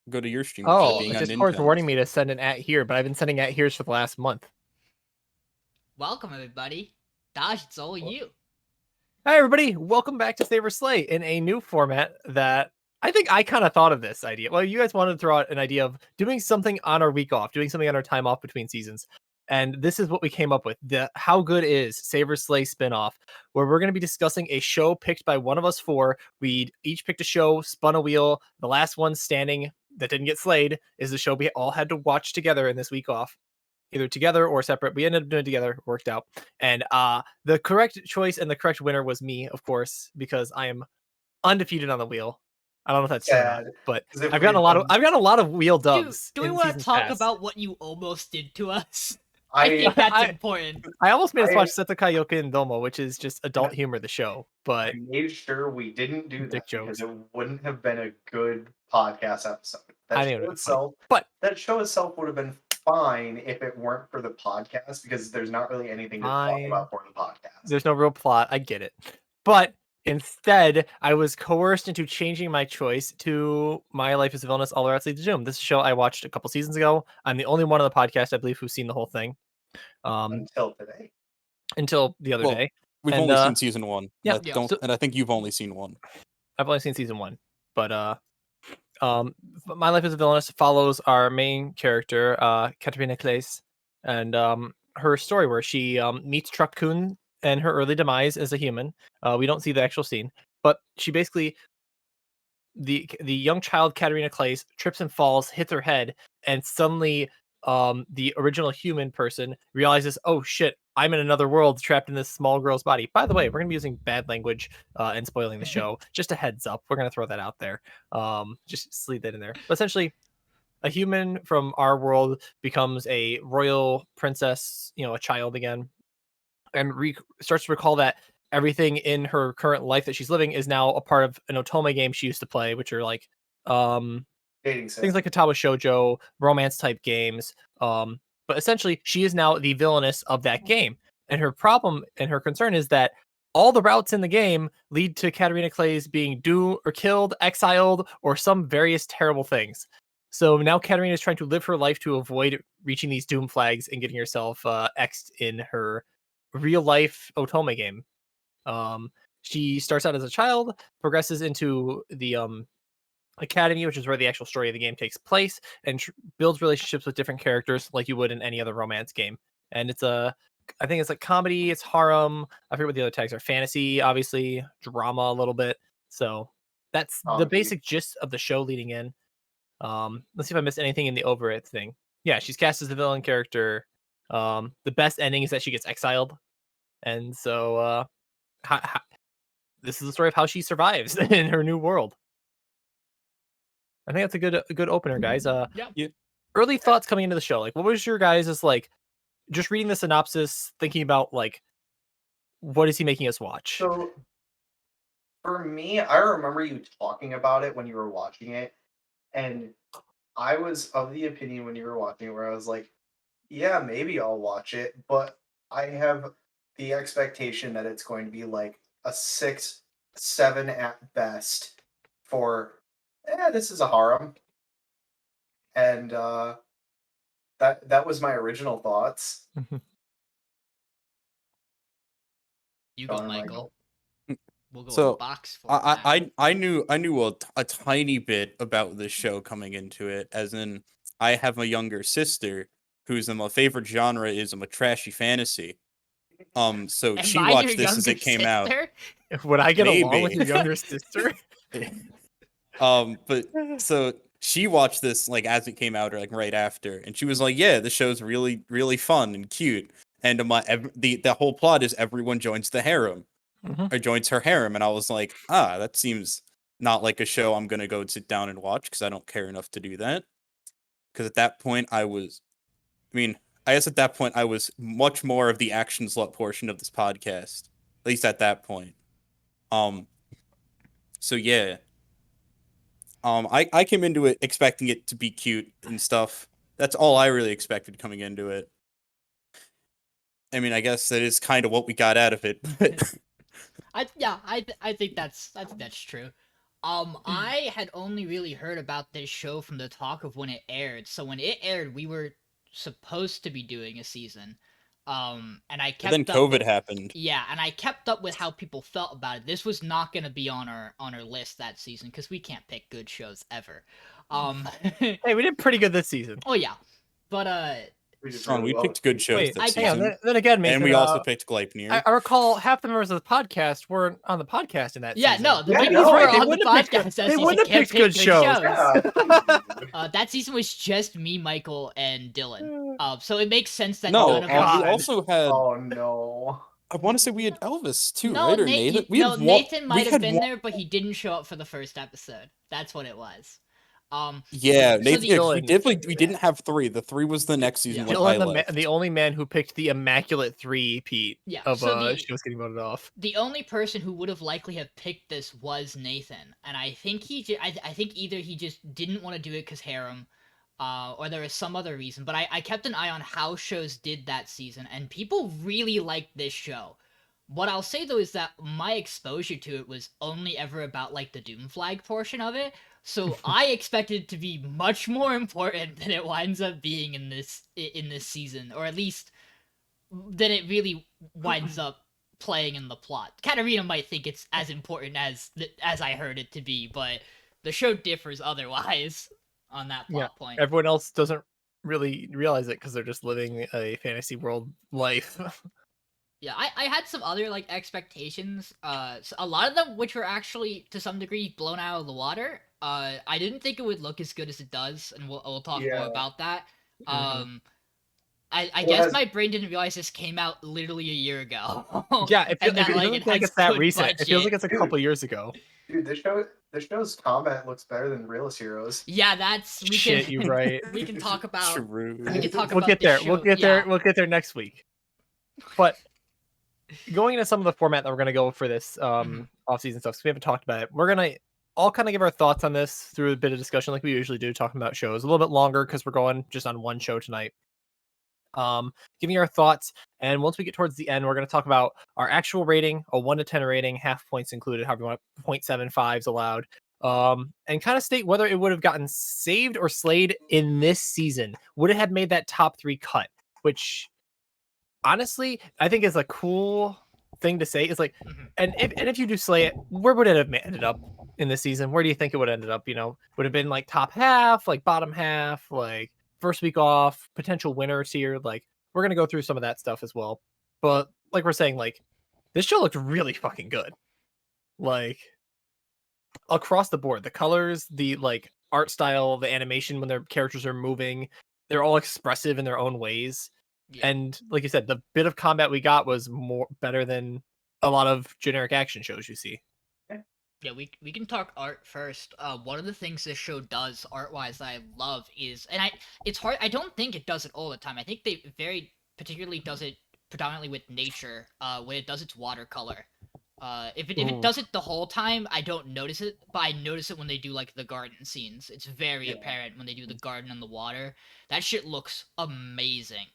go to your stream without Oh, being the on Discord's Nintendo. warning me to send an at here, but I've been sending at here's for the last month. Welcome, everybody. Dodge, it's all you. Hi, everybody. Welcome back to Save or Slay in a new format that I think I kind of thought of this idea. Well, you guys wanted to throw out an idea of doing something on our week off, doing something on our time off between seasons. And this is what we came up with, the How Good Is Save or Slay spinoff, where we're going to be discussing a show picked by one of us four. We each picked a show, spun a wheel. The last one standing that didn't get slayed is the show we all had to watch together in this week off, either together or separate. We ended up doing it together, worked out. And the correct choice and the correct winner was me, of course, because I am undefeated on the wheel. I don't know if that's true or not, but I've gotten a lot of wheel dubs. Do we in want to seasons talk past. about what you almost did to us? I think that's important. I almost made us watch Seto Yoke and Domo, which is just adult humor, the show. But I made sure we didn't do dick that because jokes. it wouldn't have been a good podcast episode. I That knew it show was funny. itself, But that show itself would have been fine if it weren't for the podcast because there's not really anything to talk Fine. about for the podcast. there's no real plot. I get it. But instead, I was coerced into changing my choice to My Life as a Villainess, All the Rats Lead to Doom. This is a show I watched a couple seasons ago. I'm the only one on the podcast, I believe, who's seen the whole thing. Until today. Until the other day. We've And, only seen season one. yeah, And I think you've only seen one. I've only seen season one. But My Life as a Villainess follows our main character, Katarina Claes, and her story where she meets Truck Kun and her early demise as a human. We don't see the actual scene, but she basically the young child Katarina Claes trips and falls, hits her head, and suddenly the original human person realizes, oh shit, I'm in another world trapped in this small girl's body. By the way, we're gonna be using bad language and spoiling the show. Just a heads up, we're gonna throw that out there. Just slide that in there. But essentially, a human from our world becomes a royal princess, a child again, and starts to recall that everything in her current life that she's living is now a part of an otome game she used to play, which are like Dating sim. things like Katawa Shoujo, romance type games. But essentially, she is now the villainess of that game. And her problem and her concern is that all the routes in the game lead to Katarina Claes being doomed or killed, exiled, or some various terrible things. So now Katarina is trying to live her life to avoid reaching these doom flags and getting herself X'd in her real life otome game. She starts out as a child, progresses into the academy, which is where the actual story of the game takes place, and builds relationships with different characters like you would in any other romance game. And I think it's like comedy, it's harem. I forget what the other tags are. Fantasy, obviously, drama a little bit. So that's the basic gist of the show leading in. Let's see if I missed anything in the over it thing. Yeah, she's cast as the villain character. The best ending is that she gets exiled, and so this is the story of how she survives in her new world. I think that's a good opener, guys. Yeah. Early thoughts coming into the show. Like, what was your guys' like? Just reading the synopsis, thinking about like, what is he making us watch? So, for me, I remember you talking about it when you were watching it, and I was of the opinion when you were watching it where I was like, yeah, maybe I'll watch it, but I have the expectation that it's going to be like a 6, 7 at best for, this is a harem. And that was my original thoughts. You go, Michael. We'll go So box for I knew a tiny bit about this show coming into it, as in I have a younger sister whose my favorite genre is a trashy fantasy. So Am she I watched your this as it younger came out. sister? Would I get along with Maybe. your younger sister? But so she watched this like as it came out or like right after, and she was like, "Yeah, the show's really really fun and cute." And the whole plot is everyone joins the harem or joins her harem, and I was like, that seems not like a show I'm gonna go sit down and watch because I don't care enough to do that. Because at that point, I guess at that point I was much more of the action slut portion of this podcast, at least at that point. So yeah. I came into it expecting it to be cute and stuff. That's all I really expected coming into it. I mean, I guess that is kind of what we got out of it. I think that's true. I had only really heard about this show from the talk of when it aired. So when it aired, we were supposed to be doing a season. And I But then kept up COVID with, happened. yeah, and I kept up with how people felt about it. This was not going to be on our list that season because we can't pick good shows ever. Hey, we did pretty good this season. Oh yeah, but We did Sean, really we well. picked good shows Wait, this I- hang on. season. Then again, Mason, And we also picked Gleipnir. I recall half the members of the podcast weren't on the podcast in that yeah, season. no, the Yeah, people no, who were they on the wouldn't have picked podcast that they season wouldn't have can't picked pick good shows. Yeah. That season was just me, Michael, and Dylan. So it makes sense that No, none of we us. God. also had. Oh no. I want to say we had Elvis too, No, right? Or Nathan. Nathan might have been one. there, but he didn't show up for the first episode. That's what it was. Yeah, so Nathan. the- Yeah, Dylan- we didn't have 3. The 3 was the next season when I Dylan, left. the only man who picked the immaculate 3-peat Yeah, of so shows getting voted off. the only person who would have likely have picked this was Nathan, and I think I think either he just didn't want to do it because harem, or there was some other reason. But I kept an eye on how shows did that season, and people really liked this show. What I'll say though is that my exposure to it was only ever about like the Doom Flag portion of it, so I expected it to be much more important than it winds up being in this season, or at least than it really winds up playing in the plot. Katarina might think it's as important as I heard it to be, but the show differs otherwise on that plot point. Everyone else doesn't really realize it because they're just living a fantasy world life. Yeah, I had some other like expectations. So a lot of them which were actually to some degree blown out of the water. I didn't think it would look as good as it does, and we'll talk more Yeah. about that. Mhm. I Well, guess has- my brain didn't realize this came out literally a year ago. Yeah, it And that, doesn't like, feel it like has it's that good recent. It feels budget. like it's a couple years ago. Dude, this show's combat looks better than Realist Heroes. Yeah, that's we Shit, can you're right. we can talk about True. we can talk We'll about get this there. We'll show- get there. yeah. We'll get there next week. But going into some of the format that we're gonna go for this off-season stuff, because we haven't talked about it. We're gonna all kind of give our thoughts on this through a bit of discussion, like we usually do, talking about shows a little bit longer because we're going just on one show tonight. Giving our thoughts, and once we get towards the end, we're going to talk about our actual rating, a 1 to 10 rating, half points included, however you want, 0.75s allowed, and kind of state whether it would have gotten saved or slayed in this season. Would it have made that top 3 cut? Which, honestly, I think is a cool thing to say. It's like, Mhm. and if you do slay it, where would it have ended up in this season? Where do you think it would have ended up? You know, would it have been like top half, like bottom half, like first week off, potential winner tier? Like, we're gonna go through some of that stuff as well. But like we're saying, like, this show looked really fucking good. Like, across the board, the colors, the like art style, the animation when their characters are moving, they're all expressive in their own ways. Yeah. And like you said, the bit of combat we got was more better than a lot of generic action shows you see. Yeah, we can talk art first. One of the things this show does art-wise that I love is, and it's hard. I don't think it does it all the time. I think they very particularly does it predominantly with nature. When it does its watercolor. If it Ooh. does it the whole time, I don't notice it, but I notice it when they do like the garden scenes. It's very Yeah. apparent when they do the garden and the water. That shit looks amazing.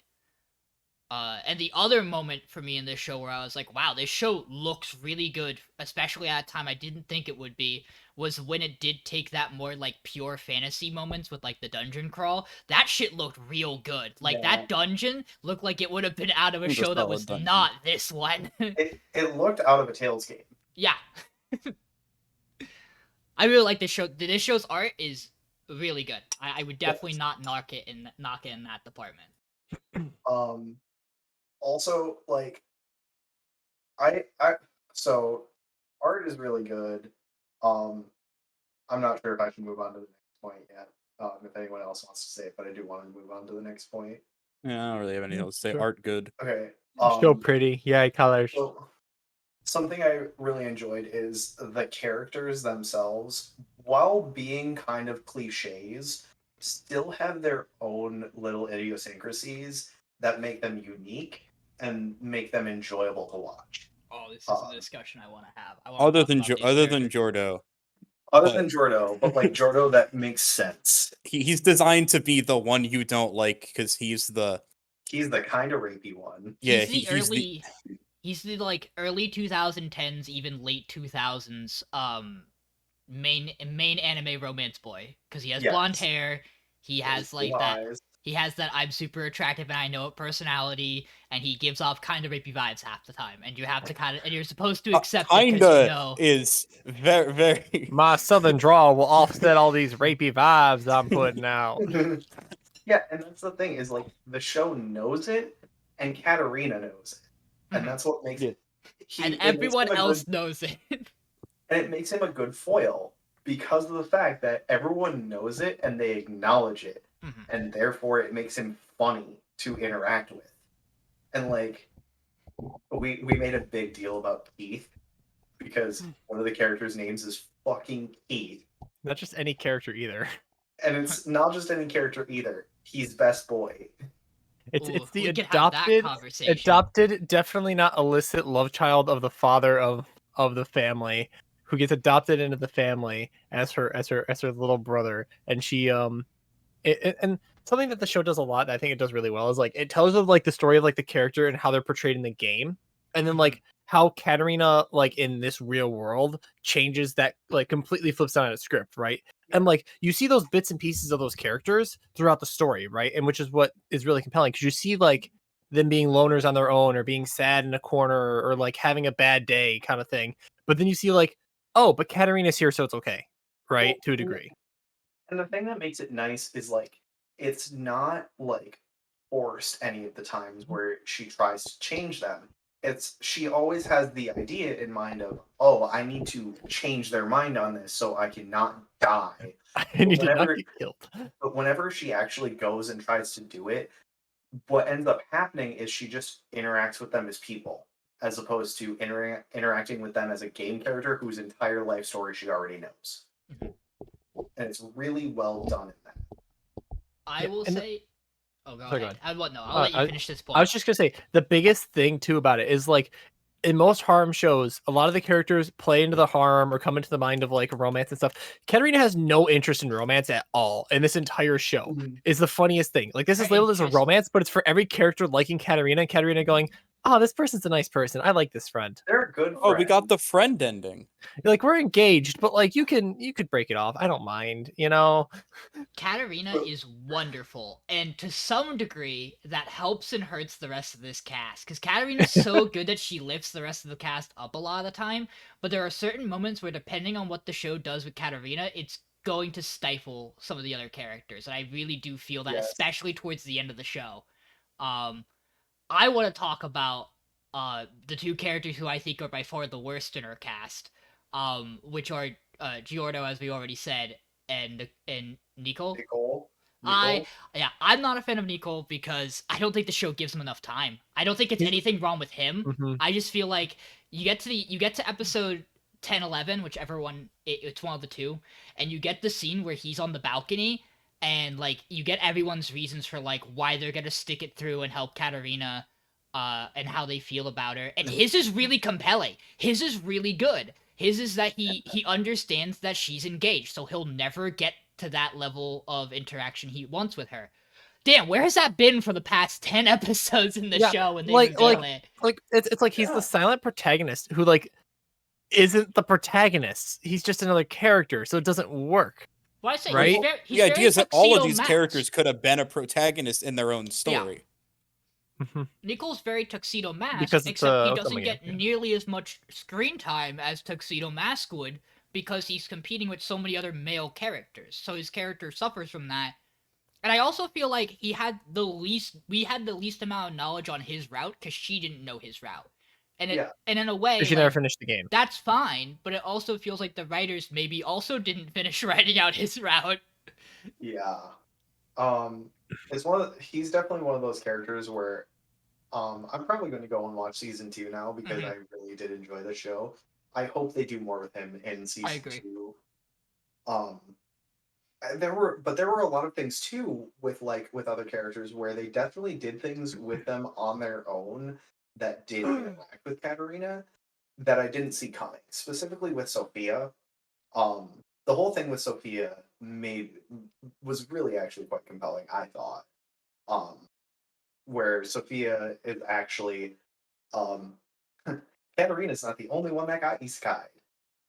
And the other moment for me in this show where I was like, wow, this show looks really good, especially at a time I didn't think it would be, was when it did take that more like pure fantasy moments with like the dungeon crawl. That shit looked real good. Like Yeah. that dungeon looked like it would have been out of a It was a show that solid was dungeon. not this one. It looked out of a Tales game. Yeah. I really like this show. This show's art is really good. I would definitely not knock it in that department. Also, like, so art is really good. I'm not sure if I should move on to the next point yet. If anyone else wants to say it, but I do want to move on to the next point. Yeah, I don't really have anything else to say. Sure. Art good. Okay. So pretty, yeah, colors. So, something I really enjoyed is the characters themselves, while being kind of cliches, still have their own little idiosyncrasies that make them unique and make them enjoyable to watch. Oh, this is Uh, a discussion I want to have. Other than Jordo, Other But- than Jordo, but like Jordo that makes sense. he's designed to be the one you don't like because he's the He's the kind of rapey one. yeah He's the like early 2010s, even late 2000s main anime romance boy because he has Yes. blonde hair. He has Blue like that. eyes. He has that I'm super attractive and I know it personality, and he gives off kind of rapey vibes half the time, and you have to and you're supposed to accept it because you Kinda know. is very, very. My southern drawl will offset all these rapey vibes I'm putting out. Yeah, and that's the thing is like the show knows it, and Katarina knows it, and Mhm. that's what makes Yeah. And it makes everyone him a else good, knows it. and it makes him a good foil because of the fact that everyone knows it and they acknowledge it, Mhm. and therefore it makes him funny to interact with. And like we made a big deal about Keith because one of the characters' names is fucking Keith. Not just any character either. And it's not just any character either. He's best boy. It's Ooh, the we could have that conversation. adopted, definitely not illicit love child of the father of the family, who gets adopted into the family as her little brother, and she and something that the show does a lot that I think it does really well is like it tells of like the story of like the character and how they're portrayed in the game, and then like how Katarina like in this real world changes that, like completely flips on its script, right? And like you see those bits and pieces of those characters throughout the story, right? And which is what is really compelling because you see like them being loners on their own or being sad in a corner or like having a bad day kind of thing. But then you see like, oh, but Katarina's here, so it's okay, right? Well, To a degree. and the thing that makes it nice is like it's not like forced any of the times where she tries to change them. It's she always has the idea in mind of, oh, I need to change their mind on this so I cannot die. I But need to not whenever get killed. but whenever she actually goes and tries to do it, what ends up happening is she just interacts with them as people, as opposed to interacting with them as a game character whose entire life story she already knows. Mhm. And it's really well done in that. I Yeah, will and say. Oh, go sorry, go ahead. ahead. No, I'll let you I finish this I point. was just gonna say the biggest thing too about it is like in most harem shows, a lot of the characters play into the harem or come into the mind of like romance and stuff. Katarina has no interest in romance at all in this entire show. Mhm. Is the funniest thing. Like this is Very labeled as a interesting. romance, but it's for every character liking Katarina and Katarina going, "Oh, this person's a nice person. I like this friend." They're a good Oh, we got friend. the friend ending. You're like, we're engaged, but like you could break it off. I don't mind, you know. Katarina is wonderful, and to some degree, that helps and hurts the rest of this cast. Because Katarina's so good that she lifts the rest of the cast up a lot of the time, but there are certain moments where, depending on what the show does with Katarina, it's going to stifle some of the other characters, and I really do feel that, Yes. especially towards the end of the show. Um, I want to talk about the two characters who I think are by far the worst in our cast, which are Giordo, as we already said, and Nico. Nicole. I Nicole. Yeah, I'm not a fan of Nico because I don't think the show gives him enough time. I don't think it's He's anything wrong with him. Mhm. I just feel like you get to episode 10, 11, whichever one it's one of the two, and you get the scene where he's on the balcony and like you get everyone's reasons for like why they're gonna stick it through and help Katarina and how they feel about her. And his is really compelling. His is really good. His is that he understands that she's engaged, so he'll never get to that level of interaction he wants with her. Damn, where has that been for the past 10 episodes in the Yeah, show and they like reveal it? it's like he's the Yeah. silent protagonist who like isn't the protagonist. He's just another character, so it doesn't work, Well, I say right? The he's idea very is that all of tuxedo these mask. characters could have been a protagonist in their own Yeah. story. Nicole's very tuxedo mask, Because it's except he a doesn't Otome get game, yeah. nearly as much screen time as tuxedo mask would because he's competing with so many other male characters. So his character suffers from that. And I also feel like we had the least amount of knowledge on his route because she didn't know his route. Yeah. And in a way, 'Cause she never like, finished the game. that's fine, but it also feels like the writers maybe also didn't finish writing out his route. Yeah. It's he's definitely one of those characters where I'm probably going to go and watch season 2 now because Mhm. I really did enjoy the show. I hope they do more with him in I season agree. 2. Um there were a lot of things too with other characters where they definitely did things with them on their own that did interact with Katarina that I didn't see coming. Specifically with Sophia. The whole thing with Sophia made was really actually quite compelling, I thought. Um, where Sophia is actually um Katarina's not the only one that got isekai'd.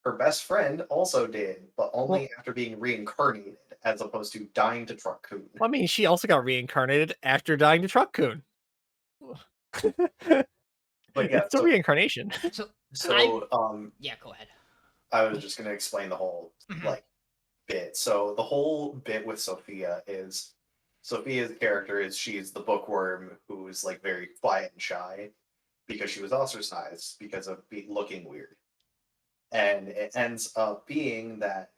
her best friend also did, but only after being reincarnated, as opposed to dying to Truck-kun. Well, I mean, she also got reincarnated after dying to Truck-kun. But yeah, It's a reincarnation. Yeah, go ahead. I was just gonna explain the whole like bit. So the whole bit with Sophia is Sophia's character is she's the bookworm who's like very quiet and shy because she was ostracized because of looking weird. And it ends up being that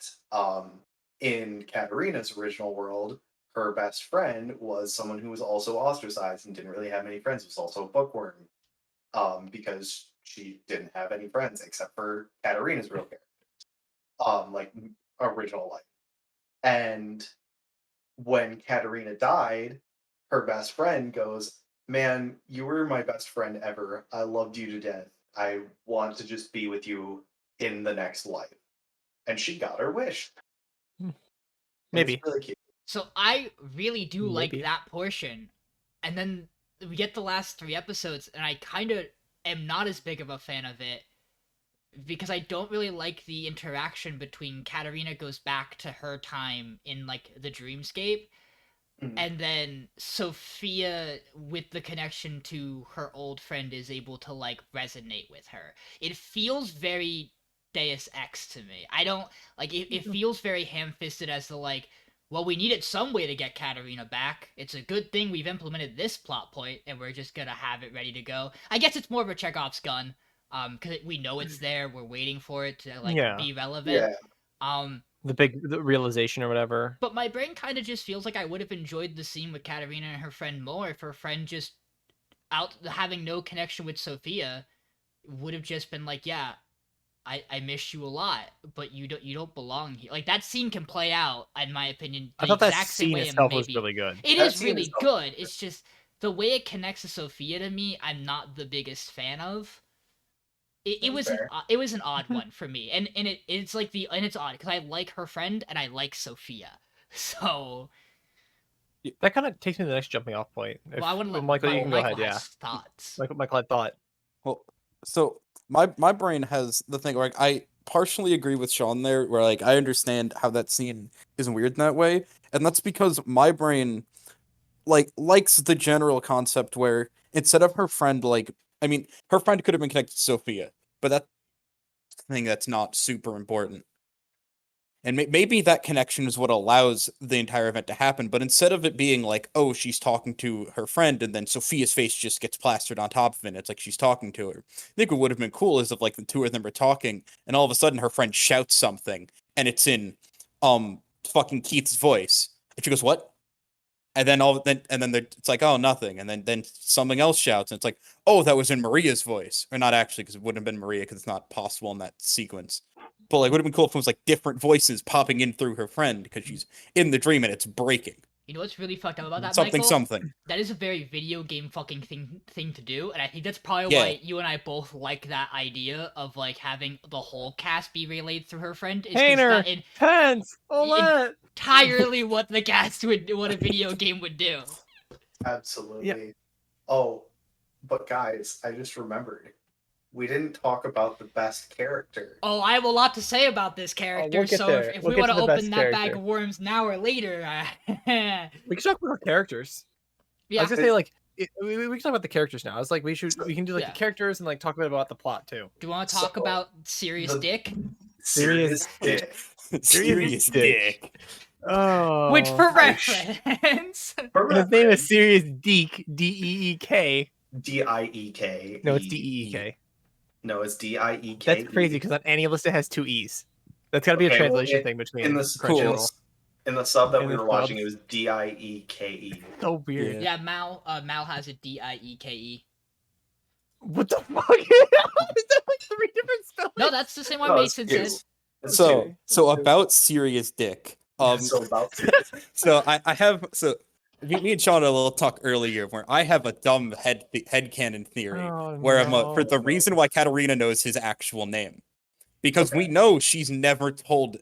in Katarina's original world, her best friend was someone who was also ostracized and didn't really have many friends, was also a bookworm because she didn't have any friends except for Katarina's real character, like original life. And when Katarina died, her best friend goes, "Man, you were my best friend ever. I loved you to death. I want to just be with you in the next life." And she got her wish. Maybe. It's really cute. So I really do like Maybe. that portion. And then we get the last 3 episodes, and I kind of am not as big of a fan of it because I don't really like the interaction between Katarina goes back to her time in like the dreamscape, and then Sophia with the connection to her old friend is able to like resonate with her. It feels very Deus Ex to me. I don't like it feels very ham-fisted as the like, well, we needed some way to get Katarina back. It's a good thing we've implemented this plot point and we're just gonna have it ready to go. I guess it's more of a Chekhov's gun. Because we know it's there, we're waiting for it to like be relevant. Yeah. The realization or whatever. But my brain kind of just feels like I would have enjoyed the scene with Katarina and her friend more if her friend just out having no connection with Sophia would have just been like, yeah, I miss you a lot, but you don't belong here. Like that scene can play out, in my opinion, the I thought that exact same scene way. itself Maybe was really good. it That is scene really itself good. It's just the way it connects to Sophia to me, I'm not the biggest fan of. It was fair. it was an odd one for me, and it's like it's odd because I like her friend and I like Sophia, so That kind of takes me to the next jumping off point. well, I want to let Michael, you can go Michael ahead. Yeah, has thoughts. Michael had thought. Well, so my brain has the thing where like, I partially agree with Sean there, where like I understand how that scene is weird in that way, and that's because my brain like likes the general concept where instead of her friend like I mean her friend could have been connected to Sophia, but that's the thing that's not super important. And maybe that connection is what allows the entire event to happen. But instead of it being like, oh, she's talking to her friend, and then Sophia's face just gets plastered on top of it, it's like she's talking to her. I think what would have been cool is if like the two of them are talking, and all of a sudden her friend shouts something, and it's in fucking Keith's voice, and she goes, "What?" And then it's like, oh, nothing, and then something else shouts, and it's like, oh, that was in Maria's voice, or not actually, because it wouldn't have been Maria, because it's not possible in that sequence. But like, it would have been cool if it was like different voices popping in through her friend because she's in the dream and it's breaking. You know what's really fucked up about that, Something. That is a very video game fucking thing to do, and I think that's probably Yeah. why you and I both like that idea of like having the whole cast be relayed through her friend. Painter, Pence, Olette. Entirely what the cast would do, what a video game would do. Absolutely. Yeah. Oh, but guys, I just remembered. We didn't talk about the best character. Oh, I have a lot to say about this character. we'll get so there. if We'll we get want to to the open best that bag character. of worms now or later, We can talk about our characters. yeah. I was gonna say like we can talk about the characters now. I was like we can do like Yeah. the characters and like talk a bit about the plot too. Do you want to talk So, about Serious Dick? Serious dick. Serious dick. Oh, Which, for reference, his name is Serious Deek, D-E-E-K. D-I-E-K. No, it's D-E-E-K. No, it's D-I-E-K. That's crazy because on any list it has two E's. That's got to be a translation thing between in the Crunchyroll. in the sub that In we the were watching, subs. it was D-I-E-K-E. So weird. yeah, Mal has a D-I-E-K-E. What the fuck? Is that like 3 different spellings? No, that's the same one No, Mason it's two. says. It's So two. about Serious Dick. So about So I have me and Sean had a little talk earlier where I have a dumb headcanon theory where for the reason why Katarina knows his actual name. Because we know she's never told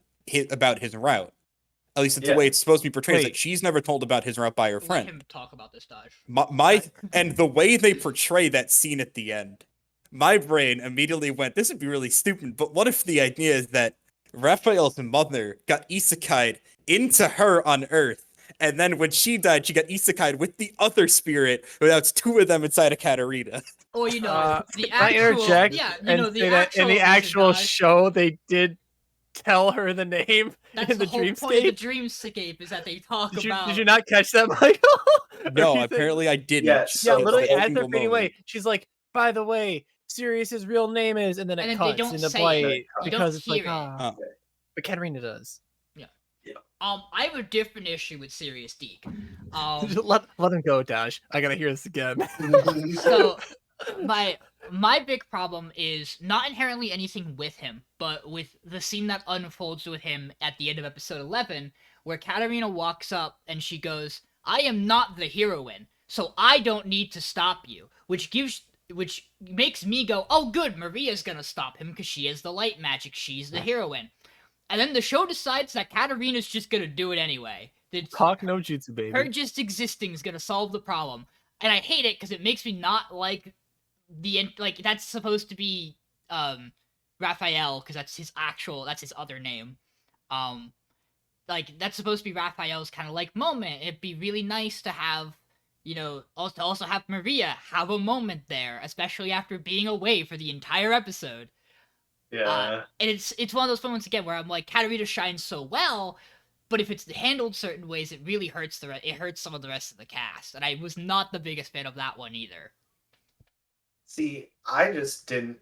about his route. At least it's the way it's supposed to be portrayed. It's like she's never told about his route by her Let friend. him talk about this, Dodge. And the way they portray that scene at the end, my brain immediately went, this would be really stupid, but what if the idea is that Raphael's mother got isekai'd into her on Earth, and then when she died, she got isekai'd with the other spirit, but that's two of them inside of Katarina. Or the Can I actual, interject yeah, and the say that in the reason, actual guys, show they did tell her the name that's in the the whole point of the dreamscape? dreamscape is that they talk Did about. you not catch that, Michael? Or No, you think- apparently I didn't. Yeah, Yeah, So literally the as single they're fading away, moment. she's like, by the way, Sirius's real name is, and then it And then they cuts don't into say blight it. You because don't it's like, hear it. but Katarina does. I have a different issue with Sirius Deke. Let him go, Dash. I gotta hear this again. So my big problem is not inherently anything with him, but with the scene that unfolds with him at the end of episode 11, where Katarina walks up and she goes, "I am not the heroine, so I don't need to stop you," which makes me go, "Oh, good, Maria's gonna stop him because she is the light magic, she's the heroine." And then the show decides that Katarina's just gonna do it anyway. Talk no jutsu, baby. Her just existing is gonna solve the problem, and I hate it because it makes me not like that's supposed to be Raphael, because that's his other name. Like that's supposed to be Raphael's kind of like moment. It'd be really nice to have, also have Maria have a moment there, especially after being away for the entire episode. Yeah. And it's one of those moments again where I'm like, Katarina shines so well, but if it's handled certain ways, it really hurts it hurts some of the rest of the cast, and I was not the biggest fan of that one either. See, I just didn't.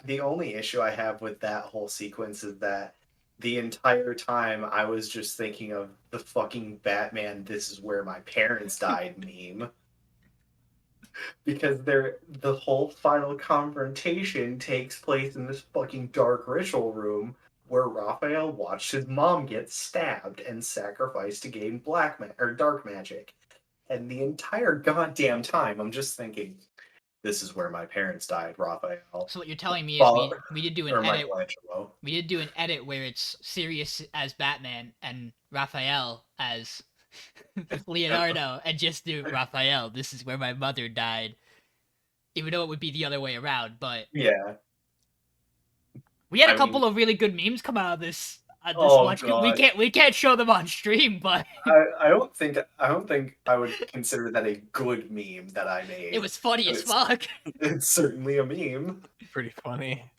The only issue I have with that whole sequence is that the entire time I was just thinking of the fucking Batman "This is where my parents died" meme. Because the whole final confrontation takes place in this fucking dark ritual room where Raphael watched his mom get stabbed and sacrificed to gain dark magic. And the entire goddamn time I'm just thinking, this is where my parents died, Raphael. So what you're telling me is we did do Or an edit. Michelangelo. We did do an edit where it's Sirius as Batman and Raphael as Leonardo, and just do Raphael, "This is where my mother died," even though it would be the other way around. But Yeah. we had a I couple mean- of really good memes come out of this. Oh, watch. God. We can't show them on stream, but I don't think I would consider that a good meme that I made. it was funny as fuck. It's certainly a meme. Pretty funny.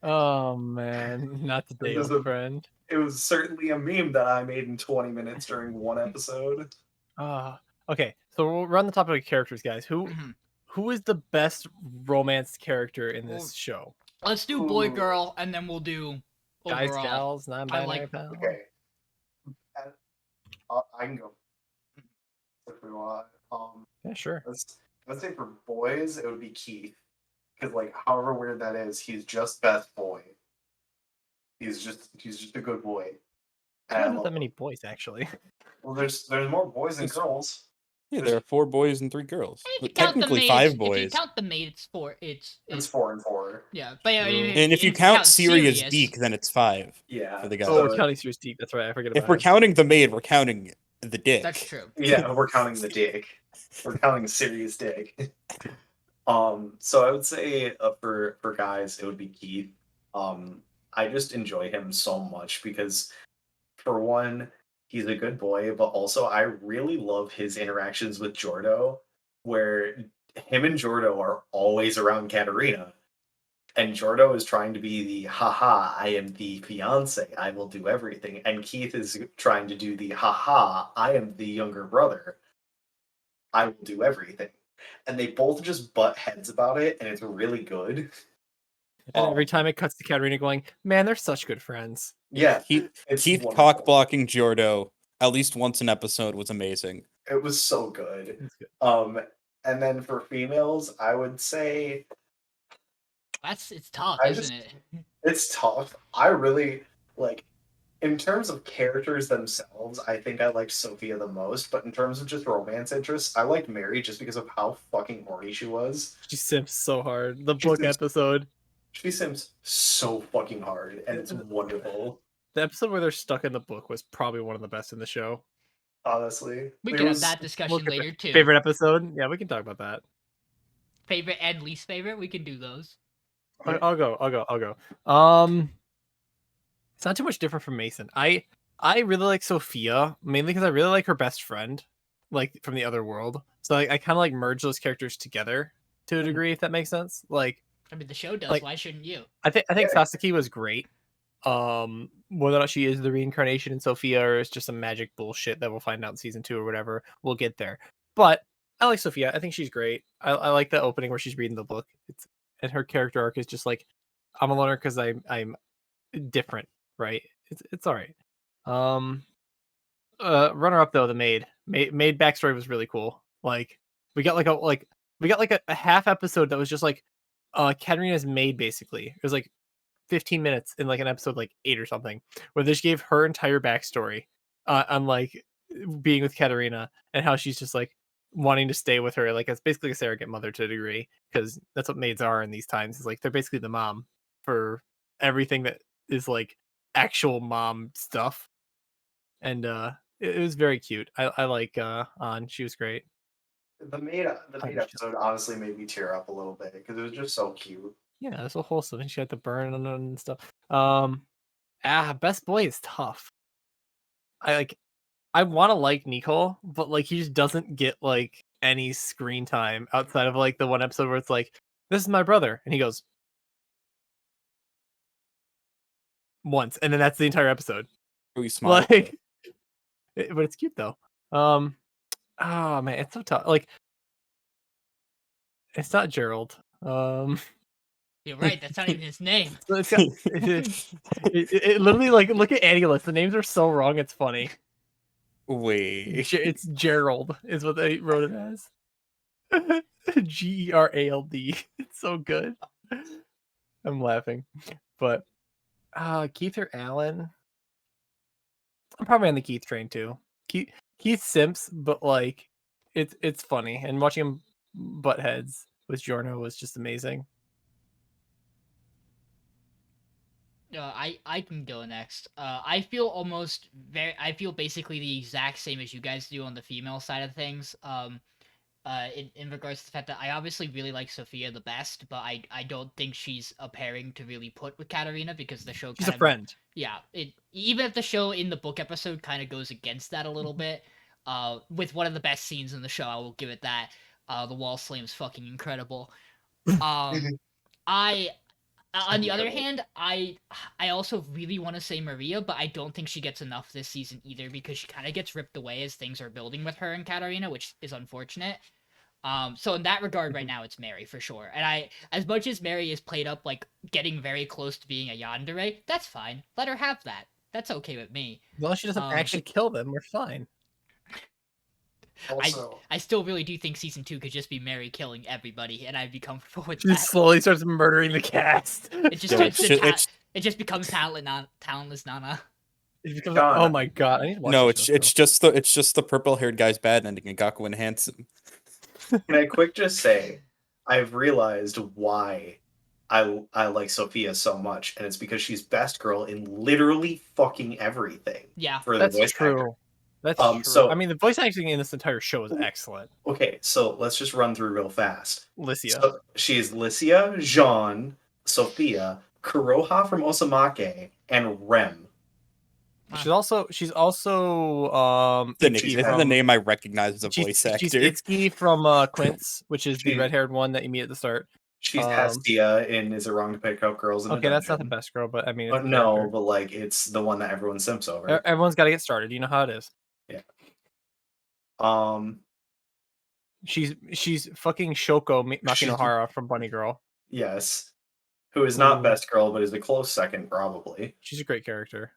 Oh man, not today, It was old a- friend. It was certainly a meme that I made in 20 minutes during one episode. Okay, so we'll run the topic of characters, guys. Mhm. Who is the best romance character in this Well, show? Let's do boy Ooh. girl, and then we'll do Guys, overall. gals, non-binary like- pal. Okay. I can go if we want. Yeah, sure. Let's say for boys, it would be Keith. Because, like, however weird that is, he's just best boy. He's just a good boy. And I There's not love that him. many boys, actually. Well, there's more boys than girls. Yeah, there are 4 boys and 3 girls. If you But count the technically maid, 5 If you boys. count the maid, it's 4. It's 4 and 4. Yeah, but yeah, And if you count Sirius Deke, then it's 5 Yeah. for the guys. Oh, we're So- counting Sirius Deep. That's right. I forget about If we're it. counting the maid, we're counting the dick. That's true. Yeah, we're counting the dick. We're counting serious dick. So I would say for guys, it would be Keith. I just enjoy him so much because, for one, he's a good boy, but also I really love his interactions with Jordo, where him and Jordo are always around Katarina. And Jordo is trying to be the haha, I am the fiance, I will do everything. And Keith is trying to do the haha, I am the younger brother, I will do everything. And they both just butt heads about it, and it's really good. And every time it cuts to Katarina going, man, they're such good friends. Yeah, Keith it's Keith wonderful. cock blocking Jordo at least once an episode was amazing. It was so good. It's good. And then for females, I would say It's tough, I isn't it? it's tough. I really like, in terms of characters themselves, I think I liked Sophia the most, but in terms of just romance interests, I liked Mary just because of how fucking horny she was. She simps so hard. The She book simps- episode. She sims so fucking hard, and it's wonderful. The episode where they're stuck in the book was probably one of the best in the show. Honestly, We It can have was- that discussion Look at later too. Favorite episode? Yeah, we can talk about that. favorite and least favorite. We can do those. I'll go. It's not too much different from Mason. I really like Sophia mainly because I really like her best friend, like from the other world. So I kind of like merge those characters together to a degree, if that makes sense. Like I mean, the show does. Like- Why shouldn't you? I think Yeah. Sasaki was great. Whether or not she is the reincarnation in Sophia or it's just some magic bullshit that we'll find out in season 2 or whatever, we'll get there. But I like Sophia. I think she's great. I like the opening where she's reading the book. And her character arc is just like, I'm a loner because I'm different, right? It's all right. Runner up though, the maid backstory was really cool. Like we got like a half episode that was just like Katarina's maid basically. It was like 15 minutes in like an episode like 8 or something where they just gave her entire backstory on like being with Katarina and how she's just like wanting to stay with her. Like it's basically a surrogate mother to a degree because that's what maids are in these times. Is like they're basically the mom for everything that is like actual mom stuff. And it was very cute. I like An. She was great. The maid Shit. episode honestly made me tear up a little bit because it was just so cute. Yeah, it was so wholesome. And she had the burn and stuff. Best boy is tough. I want to like Nicole, but like he just doesn't get like any screen time outside of like the one episode where it's like, "This is my brother," and he goes once, and then that's the entire episode. Really smart. Like, but it's cute though. Oh man, it's so tough. Like, it's not Gerald. You're right. That's not even his name. So it's got, it literally like look at Annulus. The names are so wrong. It's funny. Wait. It's Gerald is what they wrote it as. Gerald. It's so good. I'm laughing, but Keith or Alan? I'm probably on the Keith train too. Keith simps, but like it's funny, and watching him butt heads with Giorno was just amazing. I can go next. I feel I feel basically the exact same as you guys do on the female side of things. In regards to the fact that I obviously really like Sophia the best, but I don't think she's a pairing to really put with Katarina because the show She's a friend. Yeah, even if the show in the book episode kind of goes against that a little bit, with one of the best scenes in the show, I will give it that. The wall slam is fucking incredible. I on the other hand, I also really want to say Maria, but I don't think she gets enough this season either because she kind of gets ripped away as things are building with her and Katarina, which is unfortunate. So in that regard, right now it's Mary for sure. And as much as Mary is played up like getting very close to being a yandere, that's fine. Let her have that. That's okay with me. As long as she doesn't actually kill them, we're fine. Also, I still really do think season 2 could just be Mary killing everybody, and I'd be comfortable with She that. slowly starts murdering the cast. It just it just becomes talentless Nana. It becomes, oh my god! I need to watch No, this it's just the purple haired guy's bad ending and Gaku and handsome. can I quick just say, I've realized why I like Sophia so much, and it's because she's best girl in literally fucking everything. Yeah, for the That's voice true. actor. That's true. So- I mean, the voice acting in this entire show is excellent. Okay, so let's just run through real fast. Lycia. So she is Lycia, Jean, Sophia, Kuroha from Osamake, and Rem. She's also This Itsuki is from, the name I recognize as a she's voice actor. Itsuki from Quince, which is the She- red-haired one that you meet at the start. She's Um, Hestia in Is It Wrong to Pick Up Girls in a Okay, that's not the Dungeon? best girl, but I mean, it's a No, character. but like it's the one that everyone simps over. Everyone's got to get started. You know how it is. Um, She's fucking Shoko Makinohara from Bunny Girl. yes, who is not Ooh. best girl, but is a close second probably. She's a great character.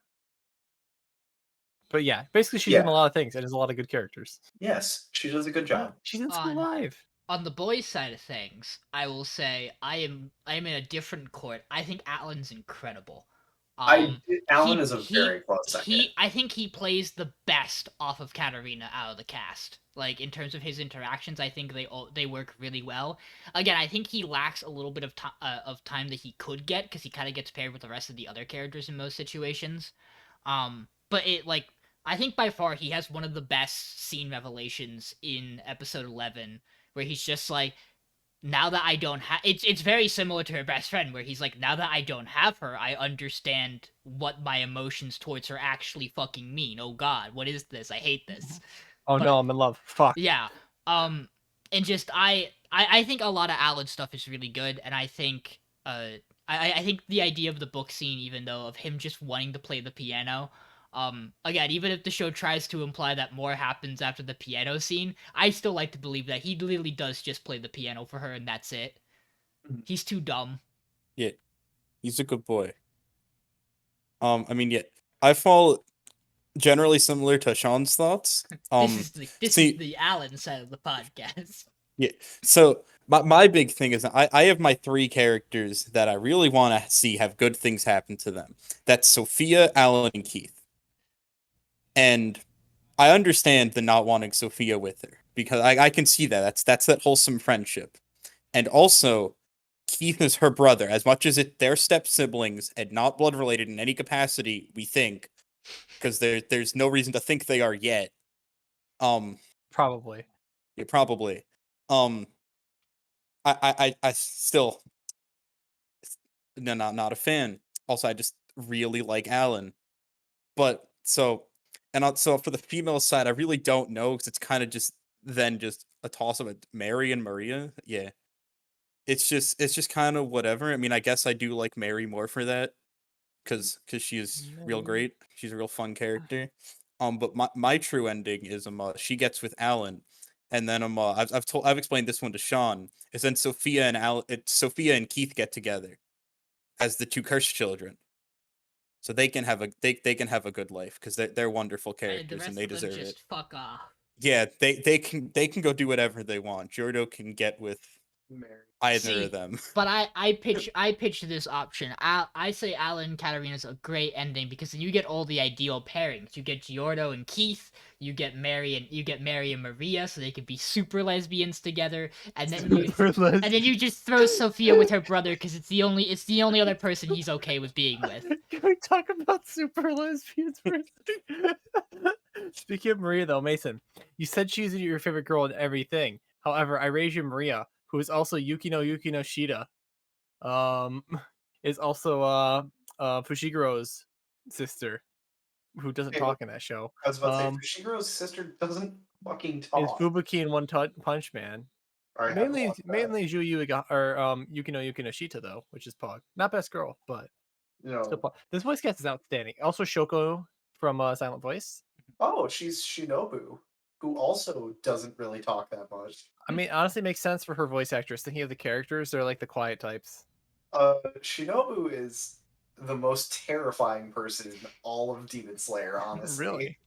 But yeah, basically she's in a lot of things and has a lot of good characters. Yes, she does a good job. She's in School On- Live. On the boys' side of things, I will say I am in a different court. I think Alan's incredible. Alan is a very close second. I think he plays the best off of Katarina out of the cast. Like in terms of his interactions, I think they work really well. Again, I think he lacks a little bit of time that he could get because he kind of gets paired with the rest of the other characters in most situations. But I think by far he has one of the best scene revelations in episode 11, where he's just like, now that I don't have it's very similar to her best friend where he's like, now that I don't have her, I understand what my emotions towards her actually fucking mean. Oh god, what is this? I hate this. Oh But no, I'm in love. Fuck. yeah. And just I think a lot of Alan stuff is really good, and I think I think the idea of the book scene, even though of him just wanting to play the piano, again, even if the show tries to imply that more happens after the piano scene, I still like to believe that he literally does just play the piano for her and that's it. He's too dumb. Yeah, he's a good boy. I mean, yeah, I fall generally similar to Sean's thoughts. This See, is the Alan side of the podcast. yeah. So my big thing is I have my three characters that I really want to see have good things happen to them. That's Sophia, Alan, and Keith. And I understand the not wanting Sophia with her because I can see that. That's that wholesome friendship. And also Keith is her brother. As much as they're step siblings and not blood related in any capacity, we think, because there's no reason to think they are yet. Probably. Yeah, probably. I still no, not a fan. Also, I just really like Alan. But so so for the female side, I really don't know because it's kind of just a toss of Mary and Maria. Yeah, it's just kind of whatever. I mean, I guess I do like Mary more for that because she is real great. She's a real fun character. But my true ending is she gets with Alan, and then I've explained this one to Sean. Is then Sophia and Keith get together as the two cursed children, so they can have they can have a good life because they're wonderful And the characters rest and they of them deserve just it. fuck off. Yeah, they can go do whatever they want. Jordo can get with Mary. either See, of them. but I pitch this option. I say Alan Katarina's a great ending because then you get all the ideal pairings. You get Giordo and Keith. You get Mary and Maria, so they could be super lesbians together. And then you just throw Sophia with her brother because it's the only other person he's okay with being with. Can we talk about super lesbians for a second? Speaking of Maria, though, Mason, you said she's your favorite girl in everything. However, I raised you Maria, who is also Yukino Shida, is also Fushiguro's sister, who doesn't Hey, talk in that show. I was about to say, Fushiro's sister doesn't fucking Is talk. Fubuki in Punch Man. Alright, I have to watch that. Mainly Yukino Shita though, which is Pog. Not best girl, but No. still Pog. This voice cast is outstanding. Also Shoko from Silent Voice. Oh, she's Shinobu, who also doesn't really talk that much. I mean, honestly, it makes sense for her voice actress. Thinking of the characters, they're like the quiet types. Shinobu is the most terrifying person in all of Demon Slayer, honestly. Really?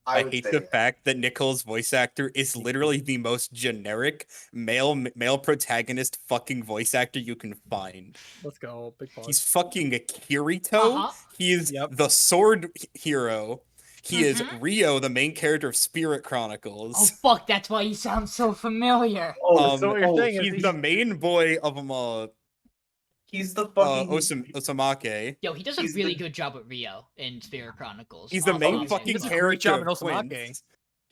I would hate say the it. fact that Nicole's voice actor is literally the most generic male protagonist fucking voice actor you can find. Let's go, big Pog. He's fucking a Kirito. Uh-huh. He is Yep. the sword hero. He is Mhm. Rio, the main character of Spirit Chronicles. Oh fuck! That's why he sounds so familiar. So what you're saying is he's the main boy of He's the fucking Osamake. Yo, he does a He's really the- good job with Rio in Spirit Chronicles. He's the Off main topic. fucking He does a great character job of in Osamake. Quince.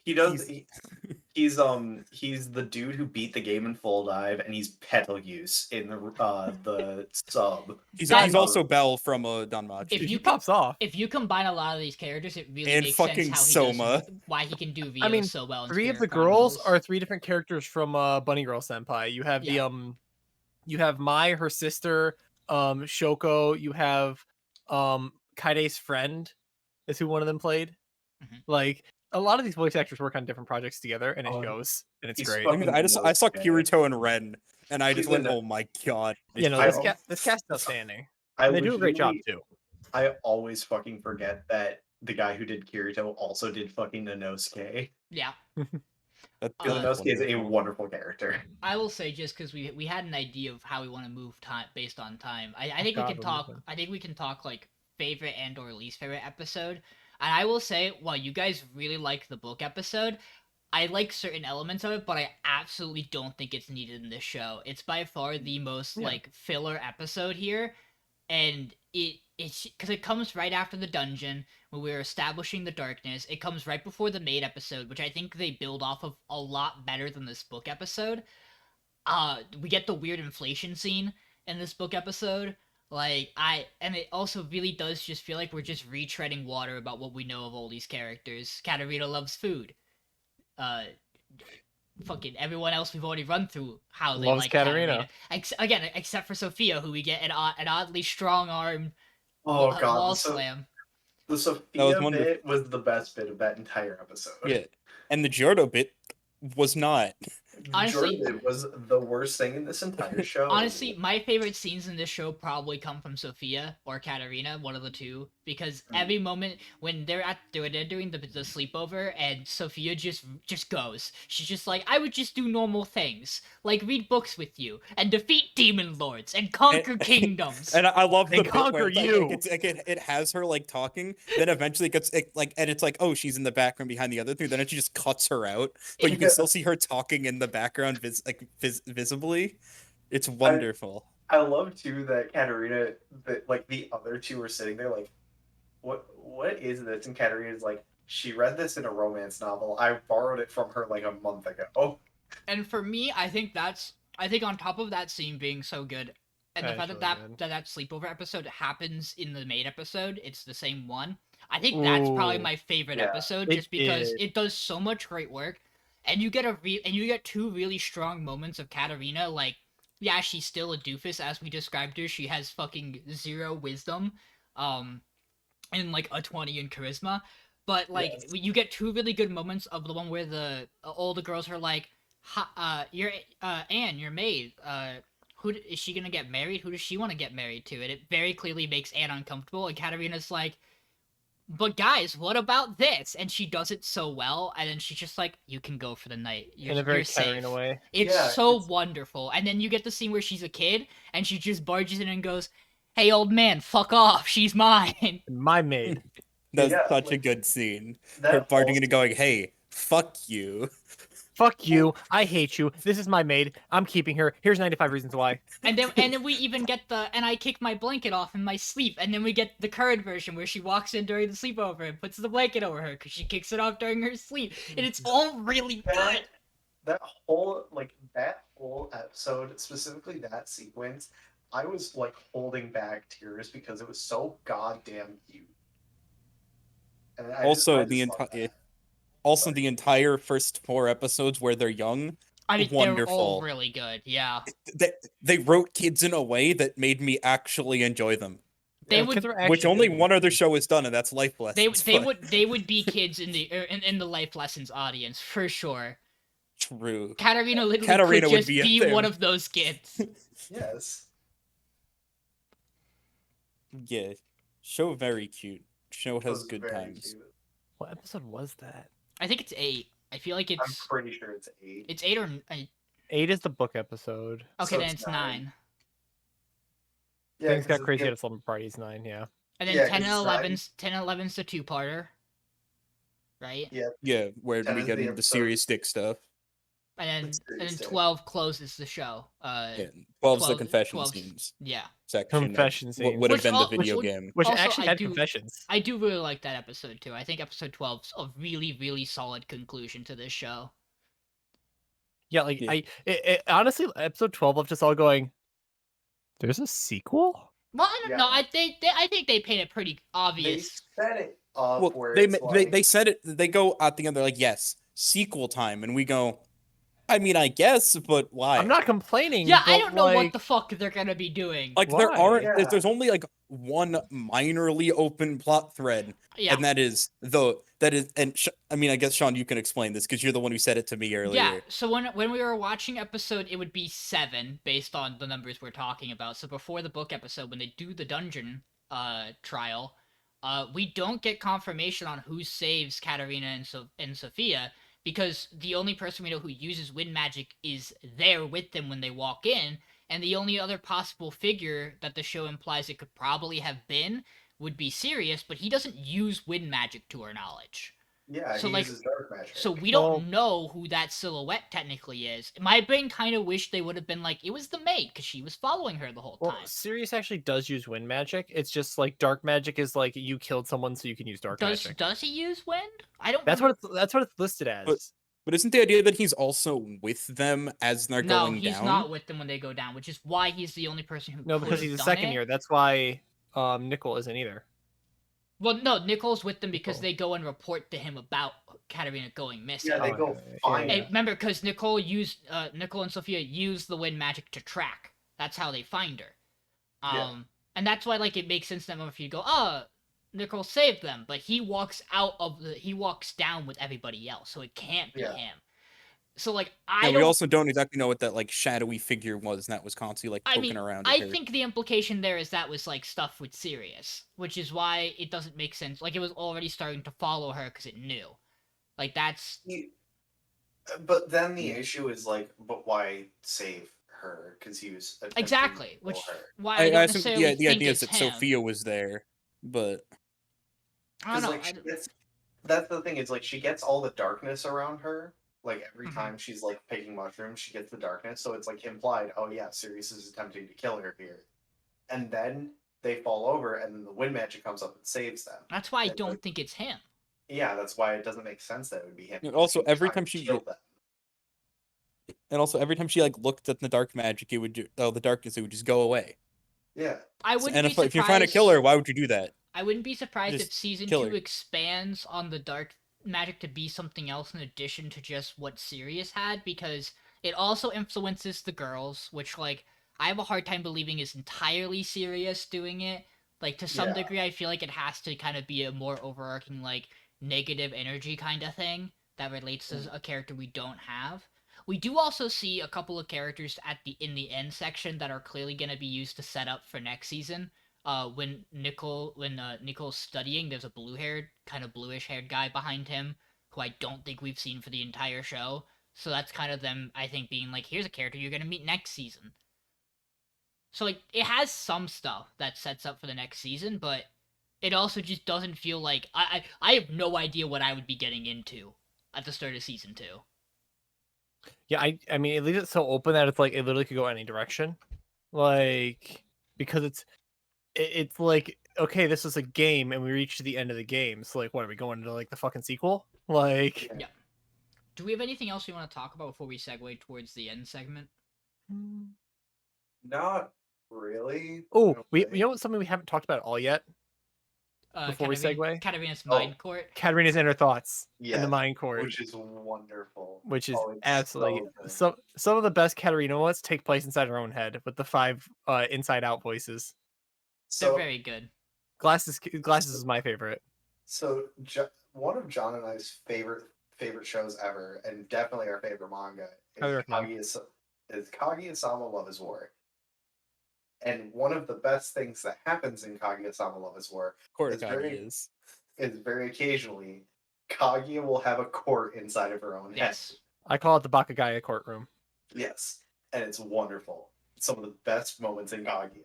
he does he's the dude who beat the game in Full Dive, and he's Betelgeuse in the sub. He's That- also Bell from Danmachi. If He you pops off. If you combine a lot of these characters, it really And makes fucking sense how Soma. why he can do Rio I mean, so well. In Three of the Spirit girls Chronicles. are three different characters from Bunny Girl Senpai. You have you have Mai, her sister, Shoko. You have Kaide's friend is who one of them played. Mhm. Like a lot of these voice actors work on different projects together, and it Oh, shows, and it's he's great. fucking- I saw Okay. Kirito and Ren, and I just He's went, in- "Oh my god!" You know, this cast is outstanding. And they do a great job too. I always fucking forget that the guy who did Kirito also did fucking Inosuke. Yeah, That's Inosuke is a wonderful. wonderful character. I will say just because we had an idea of how we want to move time based on time. I think God, we can we're talk. moving. I think we can talk like favorite and or least favorite episode. And I will say, while you guys really like the book episode, I like certain elements of it, but I absolutely don't think it's needed in this show. It's by far the most Yeah. like filler episode here, and it's because it comes right after the dungeon when we're establishing the darkness. It comes right before the maid episode, which I think they build off of a lot better than this book episode. we get the weird inflation scene in this book episode. And it also really does just feel like we're just retreading water about what we know of all these characters. Katarina loves food. Uh, Fucking everyone else we've already run through how they Loves like Katarina. Again, except for Sophia, who we get an oddly strong-armed Oh god, wall slam. the was Sophia wonderful. bit was the best bit of that entire episode. Yeah, and the Giordo bit was not. Honestly- Jordan was the worst thing in this entire show. Honestly, my favorite scenes in this show probably come from Sophia or Katarina, one of the two, because every moment when they're doing the sleepover and Sophia just goes, she's just like, I would just do normal things, like read books with you and defeat demon lords and conquer kingdoms. And I love the And bit where conquer it's like, you. it has her like talking, then eventually it gets and it's like, oh, she's in the background behind the other thing. Then it just cuts her out, but you can still see her talking in the background, visibly. It's wonderful. I love too that Katarina, that like the other two were sitting there like, what is this? And Katarina's like, she read this in a romance novel. I borrowed it from her like a month ago. And for me, I think on top of that scene being so good, and the fact that sleepover episode happens in the main episode, it's the same one. I think that's probably my favorite episode, just because it does so much great work, and you get two really strong moments of Katarina. Like, yeah, she's still a doofus as we described her. She has fucking 0 wisdom, and like a 20 in charisma. But like, you get two really good moments of the one where all the girls are like, you're Anne, your maid. Who is she gonna get married? Who does she want to get married to? And it very clearly makes Anne uncomfortable. And Katarina's like, but guys, what about this? And she does it so well. And then she's just like, you can go for the night. In a very Katarina way. It's wonderful. And then you get the scene where she's a kid and she just barges in and goes, hey, old man, fuck off. She's mine. My maid. That's such a good scene. Her barging in and going, hey, fuck you. Fuck you. I hate you. This is my maid. I'm keeping her. Here's 95 reasons why. And then we even get and I kick my blanket off in my sleep. And then we get the current version where she walks in during the sleepover and puts the blanket over her because she kicks it off during her sleep. And it's all really good. That whole episode, specifically that sequence, I was like holding back tears because it was so goddamn cute. And Also, the entire first 4 episodes where they're young, I mean, wonderful. They're all really good, yeah. They wrote kids in a way that made me actually enjoy them. Which only one other show has done, and that's Life Lessons. They would be kids in the Life Lessons audience for sure. True. Katarina literally could just be one of those kids. Yes. Yeah. Show very cute. Show has good times. Cute. What episode was that? I think it's 8. I feel like it's. I'm pretty sure it's 8. It's 8 or 8 is the book episode. Okay, so then it's 9. Yeah, things got crazy at a slumber parties. 9, yeah. And then 10 and 11's the 2-parter, right? Yeah. Yeah, where we get into the serious dick stuff. And then 12 closes the show. 12's the confession scenes. Yeah. Section. Confession scenes. Would have been the video game. Which also, actually had confessions. I do really like that episode too. I think episode 12's a really, really solid conclusion to this show. Yeah, like honestly, episode 12 of just all going, there's a sequel? Well, I don't know. I think they paint it pretty obvious. They set it up well, they said it. They go at the end. They're like, yes, sequel time, and we go. I mean, I guess, but why? I'm not complaining. Yeah, I don't know what the fuck they're gonna be doing. Like, there aren't. There's only like one minorly open plot thread, and that is. I mean, I guess Sean, you can explain this because you're the one who said it to me earlier. Yeah. So when we were watching episode, it would be 7 based on the numbers we're talking about. So before the book episode, when they do the dungeon trial, we don't get confirmation on who saves Katarina and Sophia. Because the only person we know who uses wind magic is there with them when they walk in, and the only other possible figure that the show implies it could probably have been would be Sirius, but he doesn't use wind magic to our knowledge. Yeah, he uses dark magic. So we don't know who that silhouette technically is. My brain kind of wished they would have been like, it was the maid, because she was following her the whole time. Sirius actually does use wind magic. It's just like dark magic is like you killed someone so you can use dark magic. Does he use wind? I don't. That's what it's listed as. But isn't the idea that he's also with them as they're No, going he's down? not with them when they go down, which is why he's the only person who No, could because have he's a done second it. year. That's why Nickel isn't either. Well, no, Nicole's with them because Nicole. they go and report to him about Katarina going missing. Yeah, they Oh, go yeah, find yeah. Hey, remember, because Nicole and Sophia use the wind magic to track. That's how they find her. Yeah. And that's why, like, it makes sense to them if you go, oh, Nicole saved them, but he walks down with everybody else, so it can't be Yeah. him. So, like, And we also don't exactly know what that like shadowy figure was that was constantly like poking around at I her. think the implication there is that was like stuff with Sirius, which is why it doesn't make sense. Like, it was already starting to follow her because it knew. Like, that's But then the issue is like, but why save her? Because he was attempting exactly to kill which her. why I I don't assume necessarily the think idea it's is that him. Sophia was there, but I don't know. Like that's the thing. Is like she gets all the darkness around her. Like every Mhm. time she's like picking mushrooms, she gets the darkness. So it's like implied. Oh yeah, Sirius is attempting to kill her here, and then they fall over, and then the wind magic comes up and saves them. That's why I And, don't like, think it's him. yeah, that's why it doesn't make sense that it would be him. And because also, he was every trying time to she- kill them. like looked at the dark magic, it would the darkness, it would just go away. Yeah. I So- wouldn't and be surprised. if you're trying to kill her, why would you do that? I wouldn't be surprised Just if season kill 2 her. expands on the dark magic to be something else in addition to just what Sirius had, because it also influences the girls, which, like, I have a hard time believing is entirely Sirius doing it. Like, to some Yeah. degree, I feel like it has to kind of be a more overarching, like, negative energy kind of thing that relates to a character we don't have. We do also see a couple of characters in the end section that are clearly going to be used to set up for next season. When Nicole's studying, there's a kind of bluish haired guy behind him who I don't think we've seen for the entire show. So that's kind of them, I think, being like, here's a character you're gonna meet next season. So, like, it has some stuff that sets up for the next season, but it also just doesn't feel like I have no idea what I would be getting into at the start of season 2. Yeah, I mean, it leaves it so open that it's like it literally could go any direction, like because it's like, okay, this is a game and we reached the end of the game, so like, what are we going to like the fucking sequel? Like, Yeah. Do we have anything else we want to talk about before we segue towards the end segment? Not really. oh, I don't we think. you know what, something we haven't talked about at all yet before we segue? Katarina's Oh. mind court. Katarina's inner thoughts in Yes, the mind court, which is wonderful. which is Oh, it's absolutely so good. some of the best Katarina ones take place inside her own head with the 5 inside out voices. They're So very good. Glasses is my favorite. So one of John and I's favorite shows ever, and definitely our favorite manga, Highly is recommend. Kaguya-sama Love is War. And one of the best things that happens in Kaguya-sama Love is War Korikage is very occasionally Kaguya will have a court inside of her own Yes. I call it the Bakagaya courtroom. head. Yes. And it's wonderful. It's some of the best moments in Kaguya.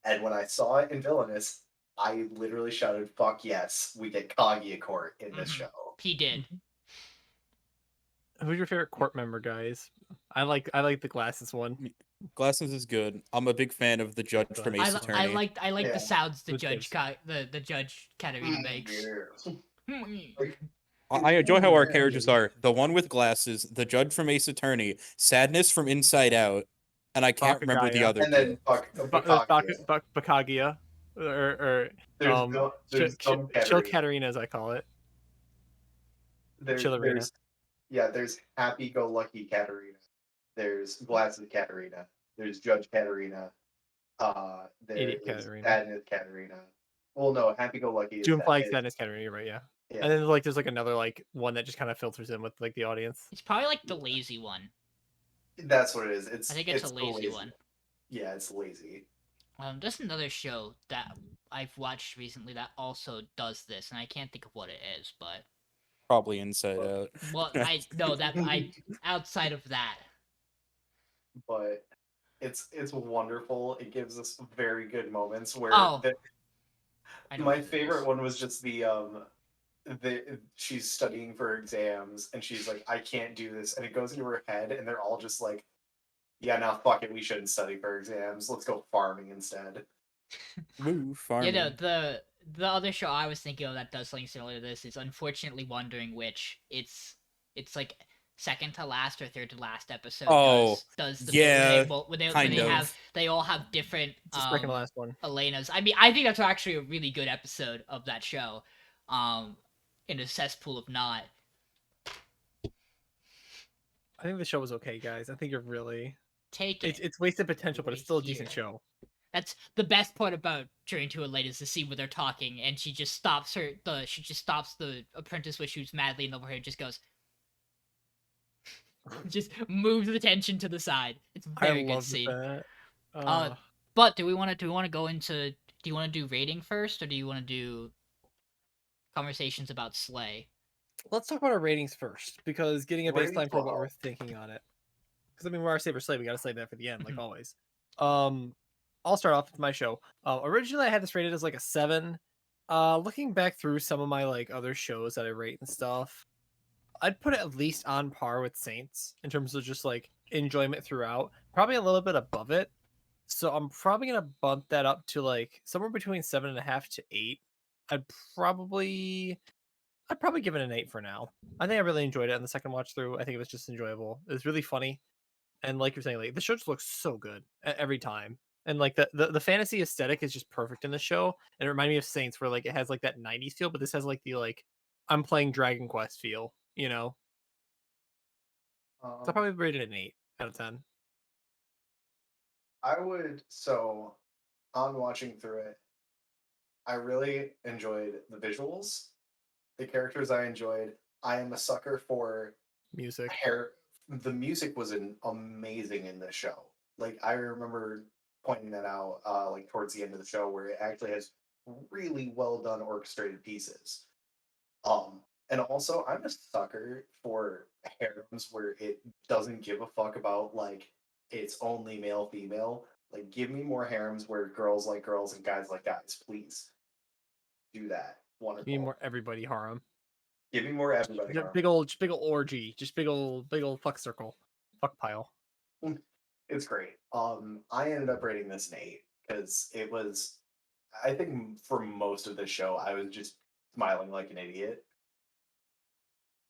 And when I saw it in Villainous, I literally shouted, "Fuck yes, we get Kaguya court in this Mhm. show." He did. Who's your favorite court member, guys? I like the glasses one. Glasses is good. I'm a big fan of the judge from Ace I Attorney. like Yeah. the sounds the Good judge choice. the judge Katarina makes. Yeah. I enjoy how our characters are the one with glasses, the judge from Ace Attorney, Sadness from Inside Out, and I can't remember the Bakagaya. other And then two. Bakagaya, or there's Chill Katarina. Katarina, as I call it. There's Chillerina. there's Happy Go Lucky Katarina. There's Glasses Katarina. There's Judge Katarina. There Idiot is Katarina. Sadness Katarina. Well, no, Happy Go Lucky is June Flag is- Sadness Katarina, you're right, yeah. Yeah. And then there's like another like one that just kind of filters in with like the audience. It's probably like the lazy one. That's what it is. I think it's a the lazy one. Yeah, it's lazy. There's another show that I've watched recently that also does this, and I can't think of what it is, but Probably Inside Out. well, I know that I outside of that. But it's wonderful. It gives us very good moments where Oh, I know my what it favorite is. one was just she's studying for exams and she's like, I can't do this, and it goes into her head and they're all just like, yeah, now fuck it, we shouldn't study for exams, let's go farming instead. Woo, farming. Yeah, no, the other show I was thinking of that does something similar to this is Unfortunately Wondering Witch. It's like second to last or third to last episode Oh, does the yeah, when kind of. they all have different It's the second to last one. Elenas. I mean, I think that's actually a really good episode of that show. In a cesspool of not. I think the show was okay, guys. I think you're really Take it. it's wasted potential, but it's Right still a decent here. show. That's the best part about Journey to Elite is to see where they're talking, and she just stops the apprentice, which shoots madly in love with her, and just goes, just moves the tension to the side. It's a very good scene. That. But do we want to go into? Do you want to do rating first, or do you want to do conversations about Slay? Let's talk about our ratings first, because getting a Ratings baseline for what will we're help. thinking on it. Because I mean, we're our Saber Slay, we gotta save that for the end, like Mhm. always. I'll start off with my show. Originally I had this rated as like a 7. Looking back through some of my like other shows that I rate and stuff, I'd put it at least on par with Saints in terms of just like enjoyment throughout. Probably a little bit above it. So I'm probably gonna bump that up to like somewhere between 7.5 to 8. I'd probably give it an 8 for now. I think I really enjoyed it on the second watch through. I think it was just enjoyable. It was really funny, and like you're saying, like the show just looks so good every time. And like the fantasy aesthetic is just perfect in the show. And it reminded me of Saints, where like it has like that 90s feel, but this has like the like I'm playing Dragon Quest feel. So I probably rated it an 8 out of 10. I would on watching through it, I really enjoyed the visuals, the characters I enjoyed. I am a sucker for Music. hair. The music was amazing in this show. Like I remember pointing that out, like towards the end of the show, where it actually has really well done orchestrated pieces. And also I'm a sucker for harems where it doesn't give a fuck about like it's only male female. Like give me more harems where girls like girls and guys like guys, please. Do that. Give me Wonderful. more everybody harem. Give me more everybody. Just harem. big old orgy. Just big old fuck circle. Fuck pile. It's great. I ended up rating this an 8 because it was. I think for most of the show, I was just smiling like an idiot.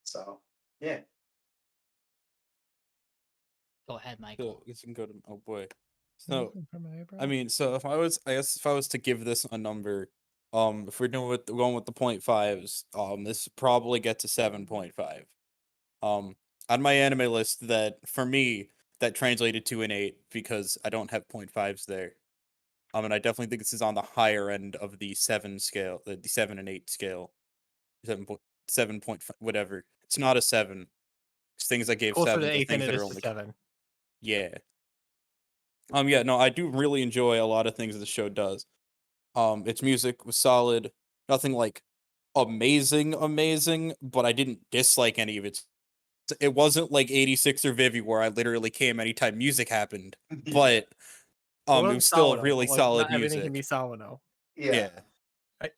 So yeah, Go ahead, Michael. So you can go to oh boy. So I mean, so I guess if I was to give this a number, if we're going with the 0.5s, this probably gets to 7.5. On my anime list, that for me that translated to an 8 because I don't have 0.5s there. And I definitely think this is on the higher end of the 7 scale, the 7 and 8 scale, 7.5 whatever. It's not a 7. It's things I gave Closer to 7s are 8 than things it that are is to only 7. yeah. Yeah, no, I do really enjoy a lot of things the show does. Its music was solid. Nothing like amazing, but I didn't dislike any of it. It wasn't like 86 or Vivi where I literally came anytime music happened, but It it wasn't was still Sawano, really but like solid not everything can be music. Sawano. yeah. Yeah.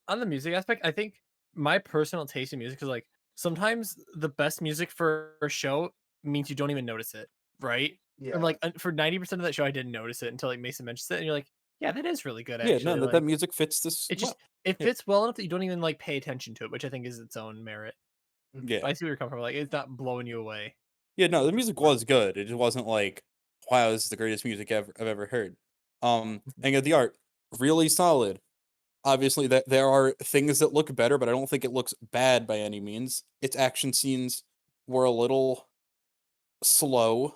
On the music aspect, I think my personal taste in music is like sometimes the best music for a show means you don't even notice it, right? Yeah. And like for 90% of that show, I didn't notice it until like Mason mentions it, and you're like, yeah, that is really good Yeah, no, actually. that Like music fits this it just well. it Yeah. fits well enough that you don't even like pay attention to it, which I think is its own merit. Yeah. But I see where you're coming from. Like it's not blowing you away. Yeah, no, the music was good. It just wasn't like, wow, this is the greatest music I've ever heard. And yeah, the art really solid. Obviously, that there are things that look better, but I don't think it looks bad by any means. Its action scenes were a little slow.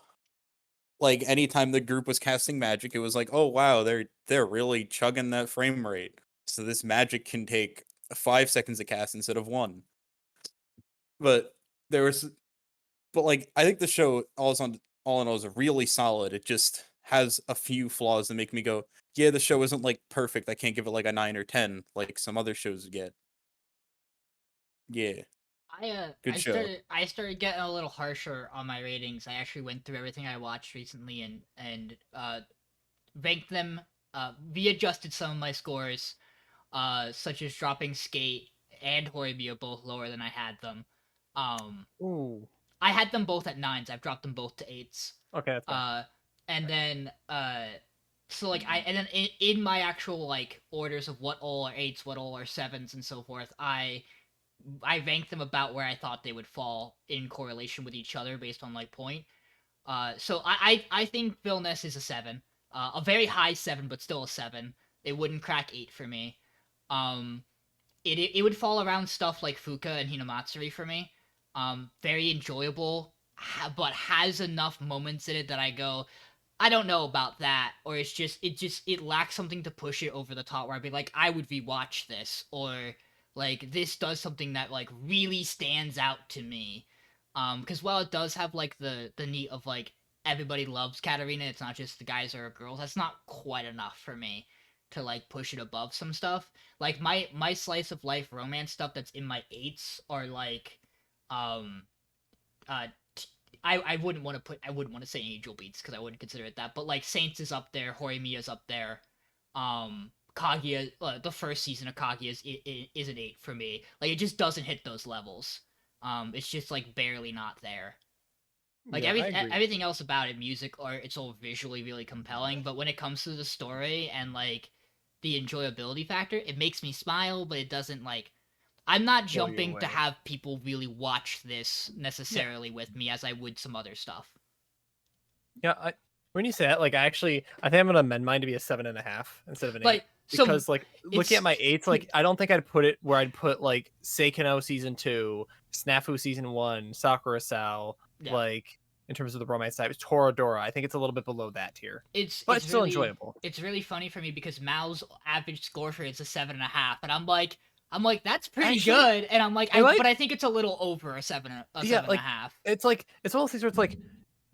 Like anytime the group was casting magic, it was like, oh wow, they're really chugging that frame rate. So this magic can take 5 seconds to cast instead of one. But there was but like I think the show all in all is really solid. It just has a few flaws that make me go, yeah, the show isn't like perfect. I can't give it like a 9 or 10 like some other shows get. Yeah, good show. I started getting a little harsher on my ratings. I actually went through everything I watched recently and ranked them, readjusted some of my scores, such as dropping Skate and Horibia both lower than I had them. Ooh. I had them both at 9s. I've dropped them both to 8s. Okay, that's fine. And then so like and then in my actual like orders of what all are 8s, what all are 7s, and so forth, I I ranked them about where I thought they would fall in correlation with each other based on like point. So I think Villainess is a 7, a very high 7, but still a 7. It wouldn't crack 8 for me. It would fall around stuff like Fuka and Hinamatsuri for me. Very enjoyable, but has enough moments in it that I go, I don't know about that, or it lacks something to push it over the top where I'd be like, I would rewatch this, or like this does something that like really stands out to me. Because while it does have like the neat of like everybody loves Katarina, it's not just the guys or girls. That's not quite enough for me to like push it above some stuff. Like my slice of life romance stuff that's in my 8s are like, uh I wouldn't want to say Angel Beats because I wouldn't consider it that, but like Saints is up there, Horimiya's up there, Kaguya, the first season of Kaguya is an 8 for me. Like it just doesn't hit those levels. It's just like barely not there. Like everything else about it, music, art, it's all visually really compelling, but when it comes to the story and like the enjoyability factor, it makes me smile, but it doesn't like. I'm not jumping to have people really watch this necessarily with me as I would some other stuff. Yeah, when you say that, like I think I'm gonna amend mine to be a 7.5 instead of an 8. Because like looking at my 8s, like I don't think I'd put it where I'd put like Seikano season 2, Snafu season 1, Sakura Sao, like in terms of the romance type, it's Toradora. I think it's a little bit below that tier. It's still really, enjoyable. It's really funny for me because Mao's average score for it's a 7.5, and I'm like that's pretty good, and I'm like, but I think it's a little over a 7.5. It's one of those things where it's like,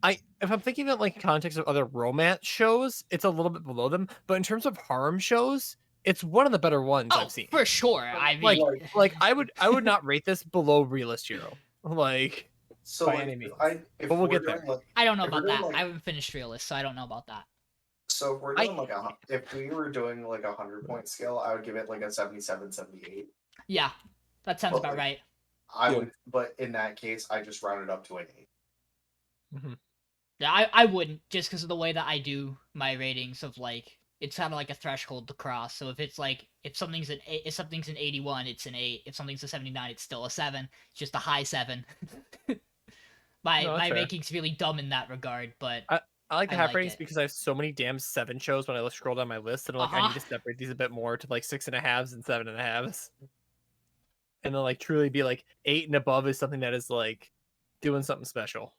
if I'm thinking about like context of other romance shows, it's a little bit below them. But in terms of harem shows, it's one of the better ones I've seen for sure. I mean, like I would not rate this below Realist Hero, like so by like, any means. If but we'll get there. Like, I don't know about that. I haven't finished Realist, so I don't know about that. So if we're doing if we were doing like 100-point scale, I would give it like a 77, 78. Yeah, that sounds about right. I would, but in that case, I just rounded up to an 8. Mm-hmm. Yeah, I wouldn't, just because of the way that I do my ratings of like, it's kind of like a threshold to cross. So if it's like, if something's an 81, it's an 8. If something's a 79, it's still a 7. It's just a high 7. my ranking's really dumb in that regard, but I like the half ratings because I have so many damn 7 shows when I scroll down my list, and I'm like, I need to separate these a bit more to like 6.5s and 7.5s. And then like truly be like 8 and above is something that is like doing something special.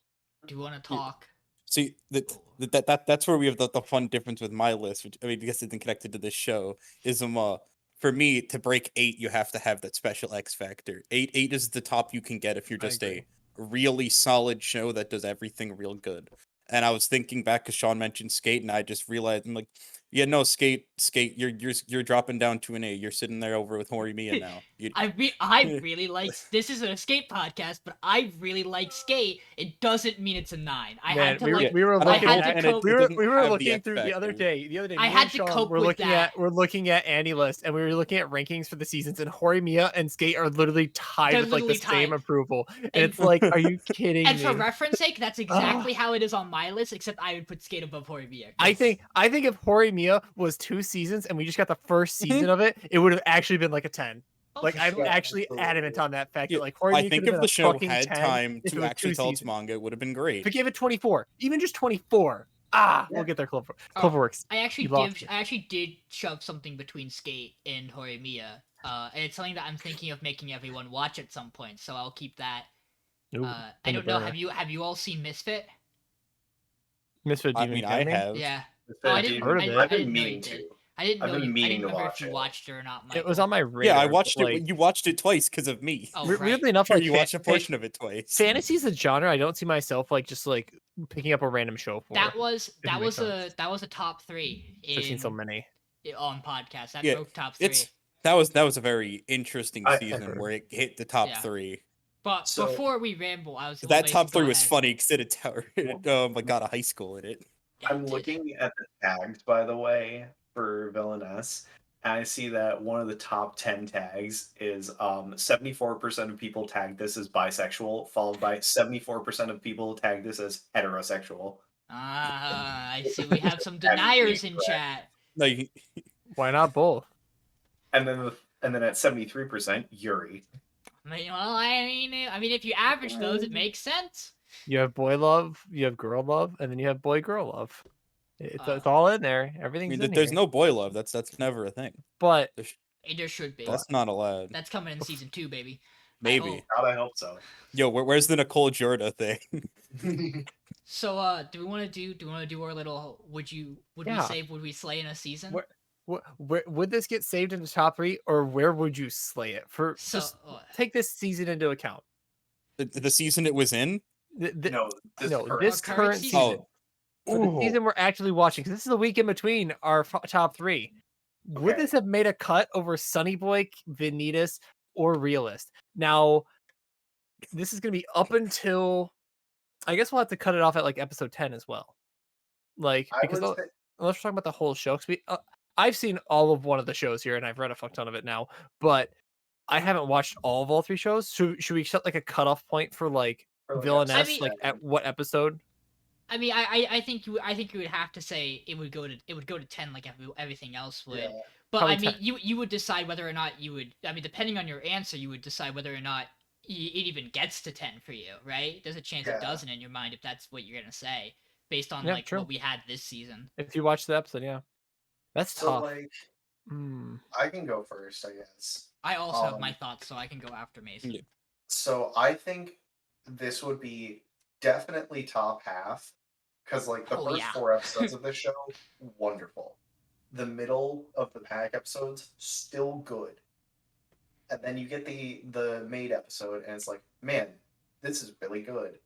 Do you want to talk? See, that's where we have the fun difference with my list, which I mean, I guess it's connected to this show, is for me to break 8, you have to have that special X factor. 8 is the top you can get if you're just a really solid show that does everything real good. And I was thinking back because Sean mentioned Skate, and I just realized I'm like, yeah, no, Skate, you're dropping down to an 8. You're sitting there over with Horimiya now. I really like this is an Escape podcast, but I really like Skate. It doesn't mean it's a 9. We were looking through the other day. I had to cope with that. We're looking at Annie list, and we were looking at rankings for the seasons, and Horimiya and Skate are literally tied with like the same approval. And it's like, are you kidding me? me? For reference sake, that's exactly how it is on my list, except I would put Skate above Horimiya. I think if Horimiya was 2 seasons and we just got the first season of it, it would have actually been like a 10. Like I'm actually adamant on that fact. That, like Horimiya, I think if the show had time to actually tell its manga, it would have been great. If it gave it 24, even just 24. We'll get there. Cloverworks. I actually did shove something between Skate and Horimiya, and it's something that I'm thinking of making everyone watch at some point. So I'll keep that. I don't know. Have you all seen Misfit? Misfit. I mean, I have. Yeah. I didn't mean to. I didn't remember if you watched it or not. Michael. It was on my radar. Yeah, I watched it. You watched it twice because of me. Oh, right. Weirdly enough, like you watched a portion of it twice. Fantasy's a genre I don't see myself like just like picking up a random show for. That was a top 3. I've seen so many on podcasts. That broke top 3. That was a very interesting season where it hit the top 3. But before we ramble, that top 3 was funny because it got a high school in it. I'm looking at the tags, by the way, for Villainess, and I see that one of the top 10 tags is 74% of people tag this as bisexual, followed by 74% of people tag this as heterosexual. I see we have some deniers in chat. No, why not both? And then at 73%, Yuri. I mean, if you average those, it makes sense. You have boy love, you have girl love, and then you have boy girl love. It's Uh, all in there. I Everything's mean, in there's here. no boy love. That's never a thing. But There should be. That's not allowed. That's coming in season 2, baby. Maybe. God, I hope so. Yo, where's the Nicole Jorda thing? So, do we want to do our little? Would Yeah. we slay in a season? where would this get saved in the top 3, or where would you slay it? So, Just take this season into account. The season it was in? No, this This current current season. season. Oh. For the season we're actually watching, because this is the week in between our top 3. Would Okay. this have made a cut over Sunny Boy, Vanitas, or Realist? Now, this is going to be up until, I guess we'll have to cut it off at like episode 10 as well. Like, I because would say, unless we're talking about the whole show, because I've seen all of one of the shows here, and I've read a fuck ton of it now, but I haven't watched all 3 shows. Should we set like a cutoff point for like for, like, Villainess, I mean- like at what episode? I mean, I think you would have to say it would go to 10 like everything else would. yeah. But Probably I mean, 10. you would decide whether or not you would. I mean, depending on your answer, you would decide whether or not it even gets to 10 for you, right? There's a chance Yeah. it doesn't in your mind if that's what you're gonna say, based on Yeah, like true. what we had this season. If you watch the episode, yeah. That's So tough. like, Mm. I can go first, I guess. I also have Um, my thoughts, so I can go after Mason. Yeah. So I think this would be definitely top half, because like the Oh, first yeah. 4 episodes of this show, wonderful. The middle of the pack episodes, still good. And then you get the maid episode, and it's like, man, this is really good.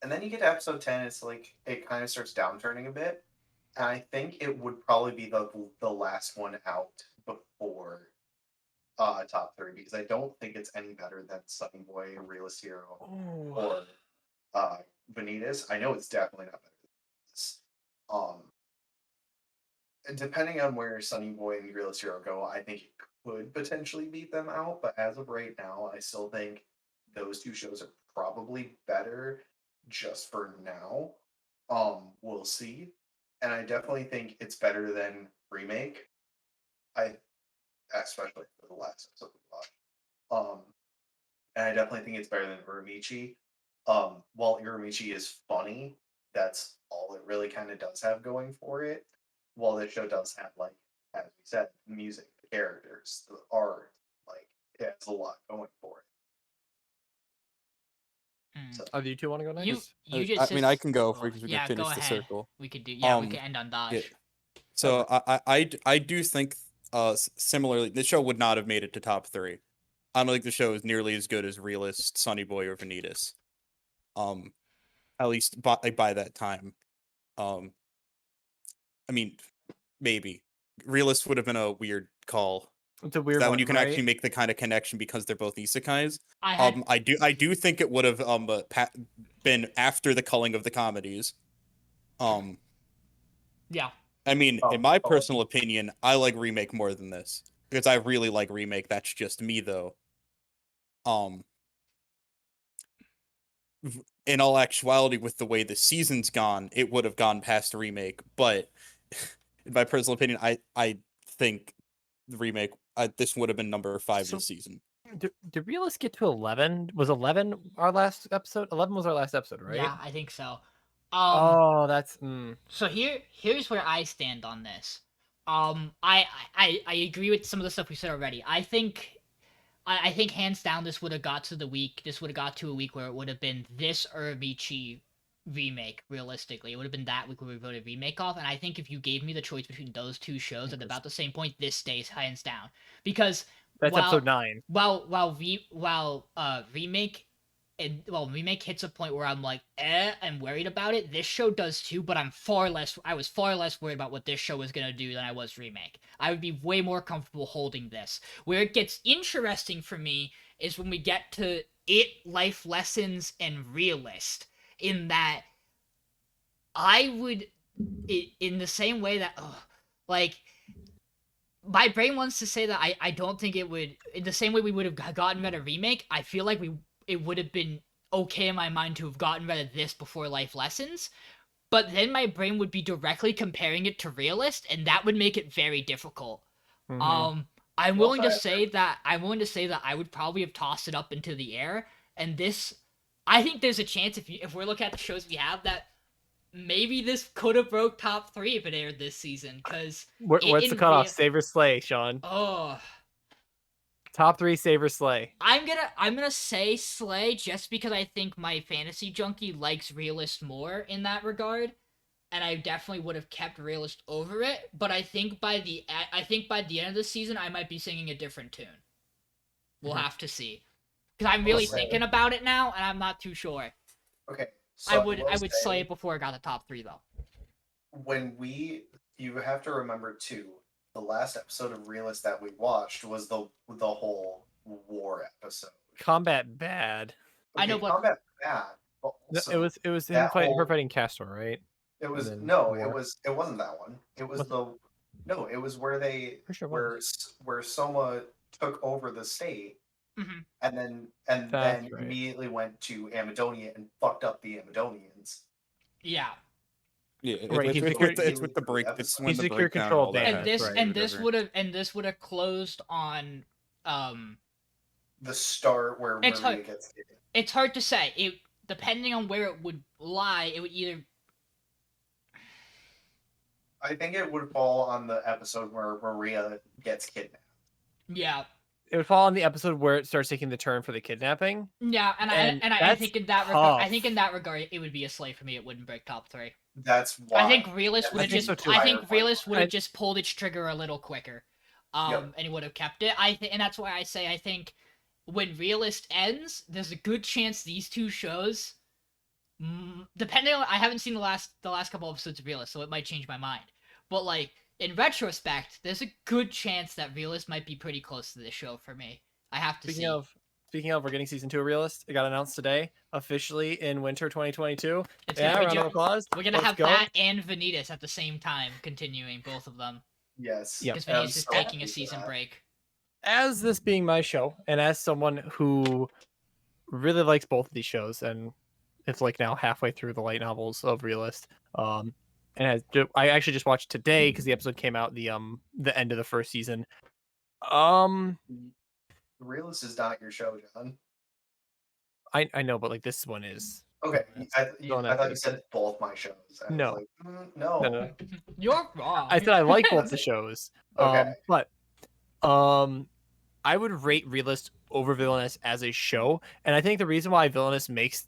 And then you get to episode 10, it's like it kind of starts downturning a bit. And I think it would probably be the last one out before top 3, because I don't think it's any better than Sunny Boy, Realist Hero, or Vanitas. I know it's definitely not better than this. And depending on where Sunny Boy and Realist Hero go, I think it could potentially beat them out. But as of right now, I still think those 2 shows are probably better just for now. We'll see. And I definitely think it's better than Remake. Especially for the last episode we watched. And I definitely think it's better than Uramichi. While Uramichi is funny, that's all it really kind of does have going for it. While this show does have, like, as we said, the music, the characters, the art, like, it has a lot going for it. Hmm. So, Oh, do you 2 want to go next? You I just mean, I can go because we yeah, can finish go the ahead. circle. We could do we Um, can end on Dash. yeah. So I do think similarly, this show would not have made it to top 3. I don't think the show is nearly as good as Realist, Sunny Boy, or Vanitas. At least by that time. I mean, maybe Realist would have been a weird call. It's a weird That one, when you can right? actually make the kind of connection because they're both isekais. I had I do think it would have been after the culling of the comedies. yeah. I mean, Oh, in my oh. personal opinion, I like Remake more than this because I really like Remake. That's just me, though. In all actuality, with the way the season's gone, it would have gone past Remake. But in my personal opinion, I think the Remake this would have been number 5 So- this season. Did Realist get to 11? Was 11 our last episode? 11 was our last episode, right? Yeah, I think so. Oh, that's So here's where I stand on this. I agree with some of the stuff we said already. I think hands down this would have got to a week where it would have been this Uramichi remake. Realistically, it would have been that week where we voted remake off. And I think if you gave me the choice between those 2 shows at about the same point, this stays hands down because that's while- episode 9. Remake hits a point where I'm like, I'm worried about it. This show does too, but I was far less worried about what this show was gonna do than I was Remake. I would be way more comfortable holding this. Where it gets interesting for me is when we get to It, Life Lessons, and Realist. In that, I would, in the same way that, like, my brain wants to say that I don't think it would, in the same way we would have gotten rid of Remake, I feel like it would have been okay in my mind to have gotten rid of this before Life Lessons, but then my brain would be directly comparing it to Realist, and that would make it very difficult. Mhm. I'm Well, willing to I- say that I would probably have tossed it up into the air, and this, I think there's a chance if we're looking at the shows we have that maybe this could have broke top 3 if it aired this season, because What's the cutoff? Save or slay, Sean. oh, Top 3, save or slay. I'm gonna say Slay just because I think my fantasy junkie likes Realist more in that regard, and I definitely would have kept Realist over it. But I think by the end of the season, I might be singing a different tune. We'll have to see, because I'm really Slay. thinking about it now, and I'm not too sure. Okay. I So would will Slay say, it before I got the top 3 though. you have to remember too, the last episode of Realist that we watched was the whole war episode. Combat bad. I know, but combat bad, but No, also it was him that fighting her whole- fighting Castor, right? it was then no, war. it wasn't that one. It was What's the no, it was where they Pretty sure it where was. where Soma took over the state mhm. and then That's right. immediately went to Amadonia and fucked up the Amadonians. yeah. Yeah, Right, it's, he with, secured- it's with the he- break. he It's when He the secured breakdown control all of that that. And happens. Right, this would have closed on The start where It's Maria hard- gets taken. it's hard to say. It depending on where it would lie, it would either I think it would fall on the episode where Maria gets kidnapped. yeah. It would fall on the episode where it starts taking the turn for the kidnapping. Yeah, and And I that's think in that regard, tough. it would be a slay for me. It wouldn't break top 3. That's why I think Realist I would have think just so too. I think Higher Realist point. would have just pulled its trigger a little quicker. Yep. And he would have kept it. And that's why I say I think when Realist ends, there's a good chance these two shows, depending on, I haven't seen the last couple episodes of Realist, so it might change my mind. But like in retrospect, there's a good chance that Realist might be pretty close to this show for me. I have to see. Speaking of, we're getting season 2 of Realist. It got announced today, officially in winter 2022. It's Yeah, gonna be round of applause. We're gonna Let's have go. that and Vanitas at the same time, continuing both of them. Yes. Yep. Because and I'm Vanitas is so taking happy a for season that. break. As this being my show, and as someone who really likes both of these shows, and it's like now halfway through the light novels of Realist, and I actually just watched today because the episode came out the end of the first season. Realist is not your show, John. I know, but like this one is. Okay, I thought you Netflix. said both my shows. I was No. like, no. No. You're wrong. I said I like both the shows. Okay. But I would rate Realist over Villainess as a show, and I think the reason why Villainous makes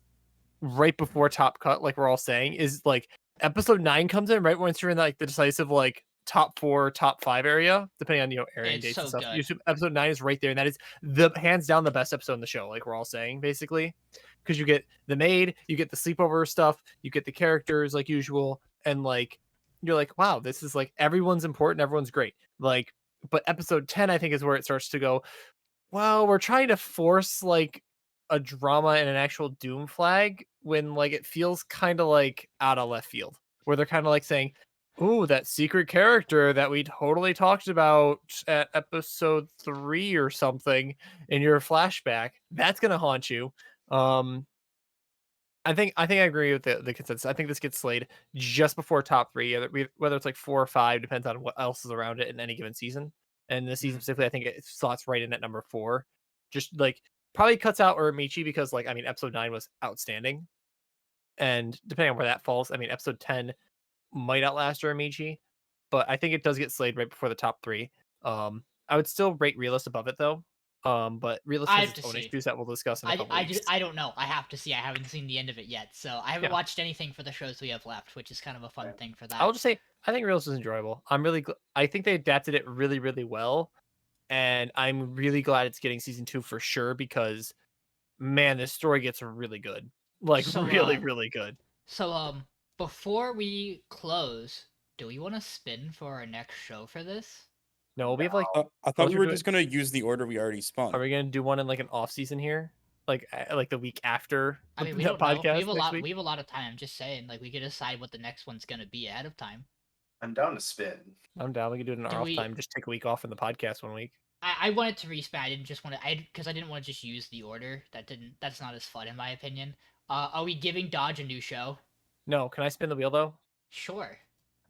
right before Top Cut, like we're all saying, is like episode 9 comes in right once you're in like the decisive like top 4, top 5 area, depending on airing It's dates so and stuff. good. Episode 9 is right there, and that is the hands down the best episode in the show. Like we're all saying, basically, because you get the maid, you get the sleepover stuff, you get the characters like usual, and like you're like, wow, this is like everyone's important, everyone's great. Like, but episode 10, I think, is where it starts to go, well, we're trying to force like a drama and an actual doom flag when like it feels kind of like out of left field, where they're kind of like saying, oh, that secret character that we totally talked about at episode 3 or something in your flashback, that's gonna haunt you. I think I agree with the consensus. I think this gets slayed just before top 3, whether it's like 4 or 5, depends on what else is around it in any given season. And this season specifically, I think it slots right in at number 4. Just like probably cuts out Uramichi because like, I mean, episode 9 was outstanding. And depending on where that falls, I mean, episode 10 might outlast Uramichi, but I think it does get slayed right before the top 3. I would still rate Realist above it though. But Realist I has have its to own see. issues that we'll discuss in a couple weeks. I don't know. I have to see. I haven't seen the end of it yet, so I haven't Yeah. watched anything for the shows we have left, which is kind of a fun thing for that. I'll just say I think Realist is enjoyable. I'm really I think they adapted it really, really well, and I'm really glad it's getting season 2 for sure because, man, this story gets really good, like So, really, really good. So before we close, do we want to spin for our next show for this? No, we have like, I thought we were just gonna use the order we already spun. are we gonna do one in like an off season here, like the week after I mean, we the don't know. podcast We have a next lot. week? We have a lot of time. I'm just saying, like, we could decide what the next one's gonna be ahead of time. I'm down to spin. I'm down. We can do it in Do our off we- time. Just take a week off in the podcast 1 week. I wanted to respin. I didn't just want to. Because I didn't want to just use the order. That's not as fun in my opinion. Are we giving Dodge a new show? No, can I spin the wheel though? Sure.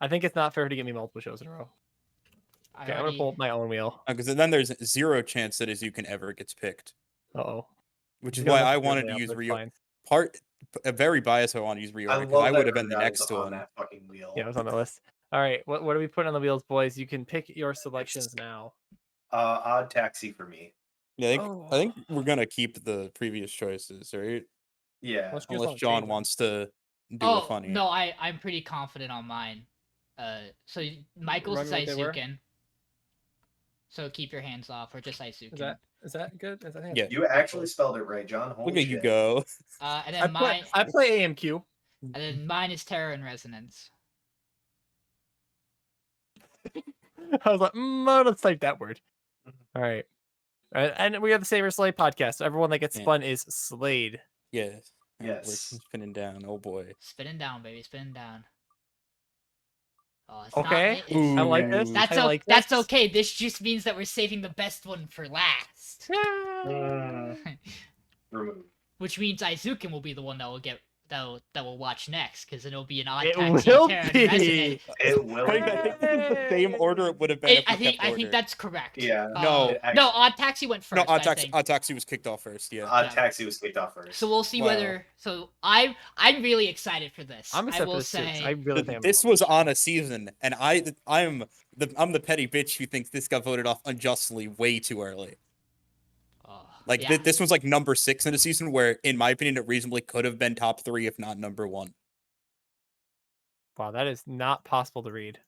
I think it's not fair to give me multiple shows in a row. I Okay, I'm gonna already. pull up my own wheel. Because then there's zero chance that Azuken ever gets picked. Uh-oh. Which He is why doesn't I have to wanted lay to out, use but it's Rio. fine. Very biased. I want to use I Rio because love I that would have been the Urgot next is on one. that fucking wheel. Yeah, it was on the list. All right, what are we putting on the wheels, boys? You can pick your selections now. Odd Taxi for me. Yeah, Oh. I think we're gonna keep the previous choices, right? Yeah. Unless you just Unless wanna John change them. wants to do a Oh funny. no, I'm pretty confident on mine. So Michael's is Remind me what they were? Aizuken. So keep your hands off, or just Aizuken. Is that good? I think Yeah. it's You actually spelled it right, John. Holy Look at shit. you go. And I then I play AMQ. and then mine is Terror and Resonance. I was like, let's type that word. All right. And we have the Saber Slade podcast. So everyone that gets Yeah. spun is Slade. Yes. And we're Yes. spinning down. Oh boy. Spinning down, baby, spinning down. Oh, it's Okay. not. It's, I like this. that's I like that's this. okay. This just means that we're saving the best one for last. Mm, remove. Which means Aizuken will be the one that will get that will watch next, because it'll be an odd It taxi will Terror and be. Resonance. It will. I think this is the same order it would have been if we I think kept order. that's correct. Yeah. No. No, Odd Taxi went first. No, I think. Odd Taxi was kicked off first. Yeah. Odd Yeah. Taxi was kicked off first. So we'll see Wow. whether. So I'm really excited for this. I'm I excited for will this too. say. I really think This was on a season, and I'm the petty bitch who thinks this got voted off unjustly way too early. Like yeah. this was like number 6 in a season where, in my opinion, it reasonably could have been top 3 if not number 1. Wow, that is not possible to read.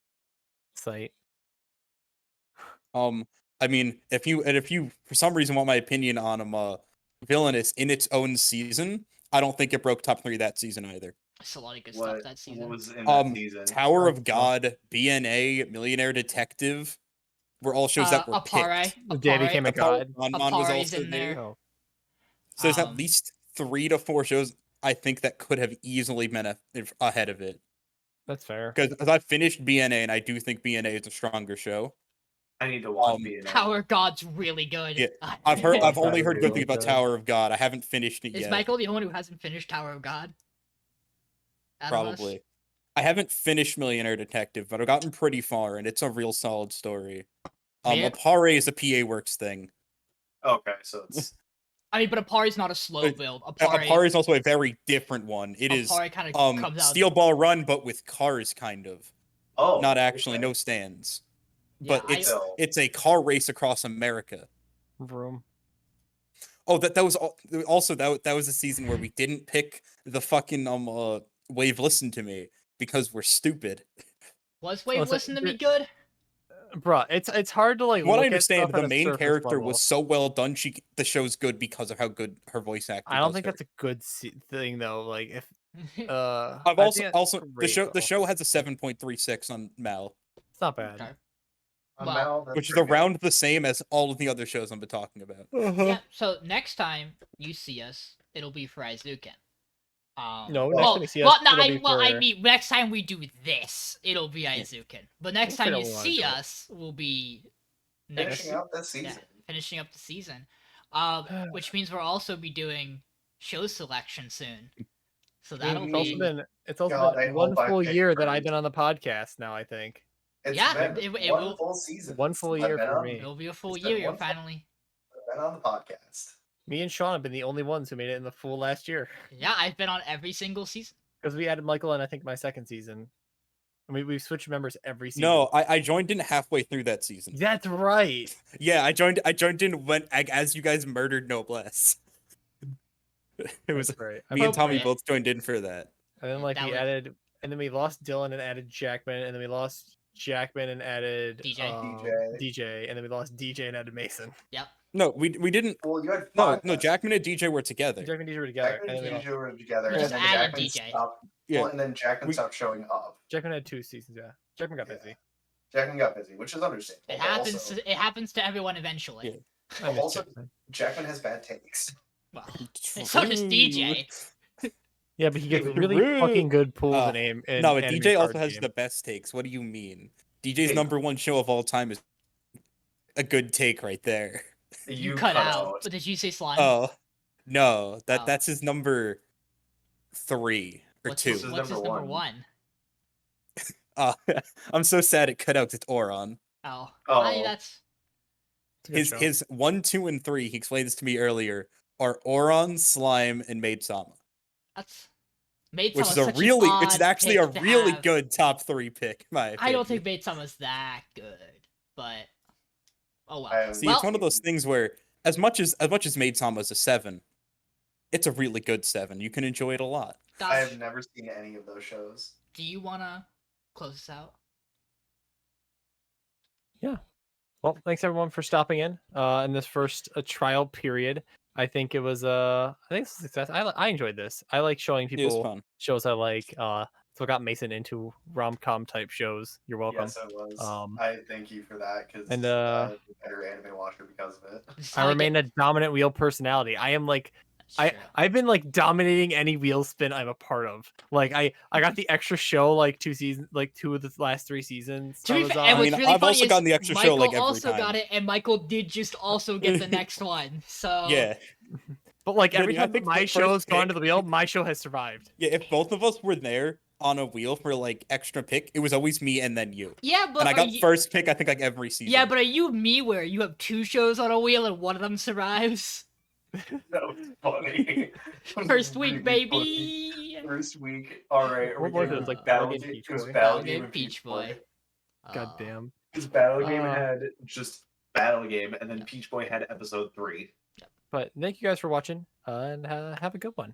Site. I mean, if you for some reason want my opinion on Villainous in its own season, I don't think it broke top 3 that season either. It's a lot of good stuff that season. What was in that season? Tower of God, BNA, Millionaire Detective were all shows that were Appare. picked. The day became a god. Mon was Appare's also in there. there. Oh. So there's at least 3 to 4 shows I think that could have easily been ahead of it. That's fair. Because I finished BNA and I do think BNA is a stronger show. I need to watch BNA. Tower of God's really good. Yeah, I've only heard good really things about good. Tower of God. I haven't finished it Is yet. Michael the only one who hasn't finished Tower of God? Out of us? Probably. I haven't finished Millionaire Detective, but I've gotten pretty far, and it's a real solid story. Yeah. Appare is a PA Works thing. Okay, so it's I mean, but Appare's not a slow build. Appare is also a very different one. It is Appare kind of comes out. Steel Ball Run, but with cars, kind of. Not actually, okay. no stands. Yeah, But it's a car race across America. Room. Oh, that was also that was a season where we didn't pick the fucking Wave Listen to Me because we're stupid. Was Wave Listen to Me good? Bruh, it's hard to like. What look I at understand, stuff at the a main surface character level. was so well done. The show's good because of how good her voice acting. I don't think that's a good thing though. Like if I've I also think that's great, the show has a 7.36 on Mal, it's not bad. Okay. Well, which is around the same as all of the other shows I've been talking about. Yeah. So next time you see us, it'll be for Aizuken. No, next well, time you see us, well, no, it'll I, be well, I for- mean, next time we do this, it'll be Aizuken. But next We'll time figure you out what we see wanna do. us, will be next finishing up this season. Yeah, finishing up the season. Which means we'll also be doing show selection soon. So that'll It's also God, I been one hope I full picked year that right. I've been on the podcast now. I think It's Yeah, been it one will- full season. one full since I've year been for on- me. it'll be a full It's been year. You're one full- finally. I've been on the podcast. Me and Sean have been the only ones who made it in the full last year Yeah, I've been on every single season. because we added Michael in I think my second season. I mean, we've switched members every season. No, I joined in halfway through that season. That's right. Yeah, I joined in when as you guys murdered Noblesse. It was That's right. me and Tommy Appropriate. both joined in for that. And then like That we was- added, and then we lost Dylan and added Jackman, and then we lost Jackman and added DJ. DJ, and then we lost DJ and added Mason. Yep. No, we didn't. Well, you had No, five no. guys. Jackman and DJ were together. Jackman and DJ were together, Jackman and then we and lost. DJ were together, We and just then added Jackman DJ. stopped. Yeah. Well, and then Jackman We- stopped showing up. Jackman had 2 seasons. Yeah, Jackman got Yeah. busy. Jackman got busy, which is understandable. It but happens. also, It happens to everyone eventually. Yeah. I miss Also- Jackman. Jackman has bad takes. Well, so does DJ. Yeah, but he gets True. really fucking good pulls in aim. In No, but anime DJ also card has game. the best takes. What do you mean? DJ's Hey. number 1 show of all time is a good take right there. You cut out. But did you say slime? Oh, no, Oh. that's his number 3 or What's 2. his, what's his number number one. one? I'm so sad it cut out. It's Oron. Oh, Oh. that's It's a good show. His 1, 2, and 3, he explained this to me earlier, are Oron, Slime, and Maid-sama. Maid Which Sama's is actually a really good top 3 pick, in my opinion. I don't think Maid Sama's that good, but oh well. See, it's one of those things where as much as Maid-sama's a 7, it's a really good 7. You can enjoy it a lot. I have never seen any of those shows. Do you wanna close this out? Yeah. Well, thanks everyone for stopping in this first trial period. I think it was I think it's a success. I enjoyed this. I like showing people shows I like. So I got Mason into rom-com type shows. You're welcome. Yes, it was. I thank you for that because and I'm a better anime watcher because of it. I remain a dominant wheel personality. I am like I've been like dominating any wheel spin I'm a part of. Like I got the extra show like 2 of the last 3 seasons. To be fair, and what's really I've funny also is gotten the extra Michael show like every also time. got it, and Michael did just also get the next one. So yeah. But like every time my show's gone to the wheel, my show has survived. Yeah, if both of us were there on a wheel for like extra pick, it was always me and then you. Yeah, but and I got first pick I think like every season. Yeah, but are you me where you have 2 shows on a wheel and one of them survives? That was funny. First week, baby. First week. All right. What was it? It was like Battle Game Game. Peach It was Boy. Battle Game and Peach Boy. God damn. Because Battle Game had just Battle Game, and then Peach Boy had episode 3. But thank you guys for watching, and have a good one.